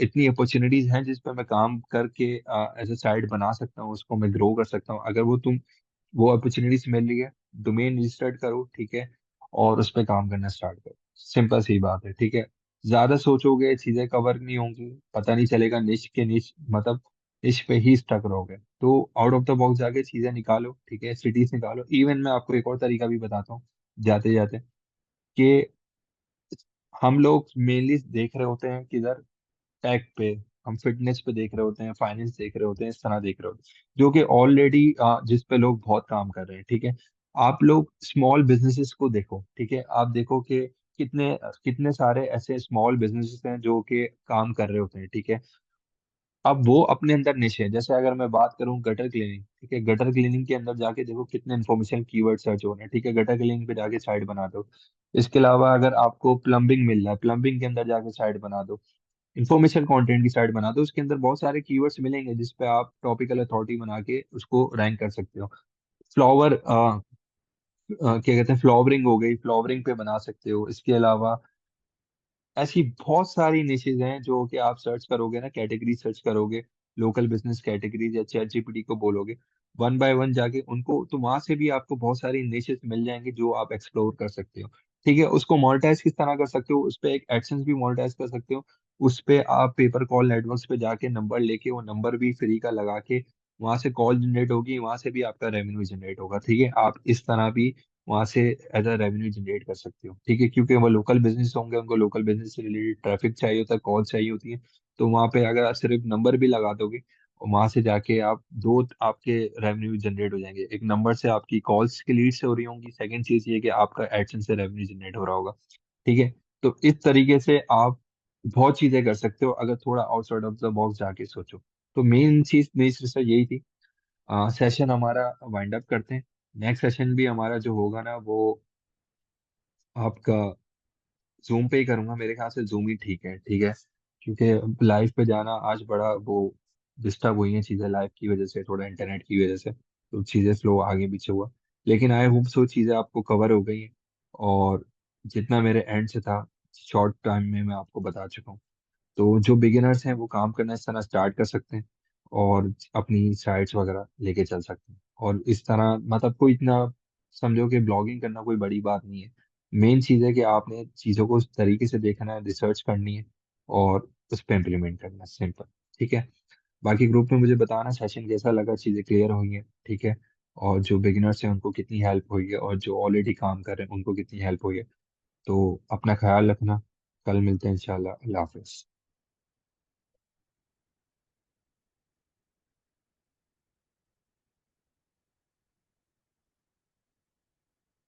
इतनी अपॉर्चुनिटीज हैं जिस पे मैं काम करके एज ए साइड बना सकता हूँ, उसको मैं ग्रो कर सकता हूँ। अगर वो अपॉर्चुनिटीज मिल रही है, डोमेन रजिस्टर्ड करो। ठीक है, और उस पर काम करना स्टार्ट करो, सिंपल सी बात है। ठीक है, ज्यादा सोचोगे चीजें कवर नहीं होंगी, पता नहीं चलेगा, निश के निश मतलब निश पे ही स्टक रहोगे। तो आउट ऑफ द बॉक्स जाके चीजें निकालो। ठीक है, सिटीज निकालो। इवन मैं आपको एक और तरीका भी बताता हूँ जाते जाते कि हम लोग मेनली देख रहे होते हैं किधर, टेक पे, हम फिटनेस पे देख रहे होते हैं, फाइनेंस देख रहे होते हैं, इस तरह देख रहे होते हैं जो कि ऑलरेडी जिस पे लोग बहुत काम कर रहे हैं, ठीक है। आप लोग स्मॉल बिजनेसेस को देखो, ठीक है, आप देखो कि कितने कितने सारे ऐसे स्मॉल बिजनेसेस हैं जो कि काम कर रहे होते हैं, ठीक है। अब वो अपने अंदर निश है। जैसे अगर मैं बात करूं गटर क्लीनिंग, ठीक है, गटर क्लीनिंग के अंदर जाके देखो कितने इन्फॉर्मेशन कीवर्ड सर्च हो रहे हैं, ठीक है, गटर क्लीनिंग पे जाके साइट बना दो। इसके अलावा अगर आपको प्लम्बिंग मिल रहा है, प्लम्बिंग के अंदर जाके साइट बना दो, इंफॉर्मेशन कंटेंट की साइट बना दो, उसके अंदर बहुत सारे कीवर्ड्स मिलेंगे जिस पे आप टॉपिकल अथॉरिटी बना के उसको रैंक कर सकते हो। फ्लावर क्या कहते हैं, फ्लावरिंग हो गई, फ्लावरिंग पे बना सकते हो। इसके अलावा ऐसी बहुत सारी निशेज हैं जो कि आप सर्च करोगे ना, कैटेगरी सर्च करोगे, लोकल बिजनेस कैटेगरीज या चैट जीपीटी को बोलोगे, वन बाय वन जाके उनको, तो वहां से भी आपको बहुत सारी निशेज मिल जाएंगे जो आप एक्सप्लोर कर सकते हो। ठीक है, उसको मोनेटाइज किस तरह कर सकते हो, उस पे एक एडसेंस भी मोनेटाइज कर सकते हो। उस पे आप पेपर कॉल नेटवर्क्स पे जाके नंबर लेके, वो नंबर भी फ्री का लगा के वहां से कॉल जनरेट होगी, वहां से भी आपका रेवेन्यू जनरेट होगा, ठीक है। आप इस तरह भी वहां से एज अ रेवेन्यू जनरेट कर सकते हो, ठीक है, क्योंकि वो लोकल बिजनेस होंगे, उनको लोकल बिजनेस से रिलेटेड ट्रैफिक चाहिए होता है, कॉल चाहिए होती है। तो वहां पे अगर आप सिर्फ नंबर भी लगा दोगे और वहां से जाके आप दो आपके रेवेन्यू जनरेट हो जाएंगे। एक नंबर से आपकी कॉल्स की लीड से हो रही होंगी, सेकंड चीज ये कि आपका एडसेंस से रेवेन्यू जनरेट हो रहा होगा, ठीक है। तो इस तरीके से आप बहुत चीजें कर सकते हो अगर थोड़ा आउटसाइड ऑफ द बॉक्स जाके सोचो। तो मेन चीज मेरी रिसर्च यही थी। सेशन हमारा वाइंड अप करते हैं। नेक्स्ट सेशन भी हमारा जो होगा ना वो आपका जूम पे ही करूंगा, मेरे ख्याल से जूम ही ठीक है, ठीक है, क्योंकि लाइव पे जाना आज बड़ा वो डिस्टर्ब हुई हैं चीज़ें लाइव की वजह से, थोड़ा इंटरनेट की वजह से, तो चीज़ें स्लो आगे पीछे हुआ। लेकिन आई होप सो चीज़ें आपको कवर हो गई हैं, और जितना मेरे एंड से था शॉर्ट टाइम में मैं आपको बता चुका हूँ। तो जो बिगिनर्स हैं वो काम करना इस तरह स्टार्ट कर सकते हैं और अपनी साइट्स वगैरह लेके चल सकते हैं। और इस तरह मतलब कोई इतना, समझो कि ब्लॉगिंग करना कोई बड़ी बात नहीं है। मेन चीज़ है कि आपने चीज़ों को उस तरीके से देखना है, रिसर्च करनी है और उस पर इम्प्लीमेंट करना है, सिंपल, ठीक है। बाकी ग्रुप में मुझे बताना सेशन कैसा लगा, चीज़ें क्लियर हुई हैं, ठीक है, और जो बिगिनर्स हैं उनको कितनी हेल्प हुई है और जो ऑलरेडी काम कर रहे हैं उनको कितनी हेल्प हुई है। तो अपना ख्याल रखना, कल मिलते हैं इंशाल्लाह, अल्लाह हाफिज़।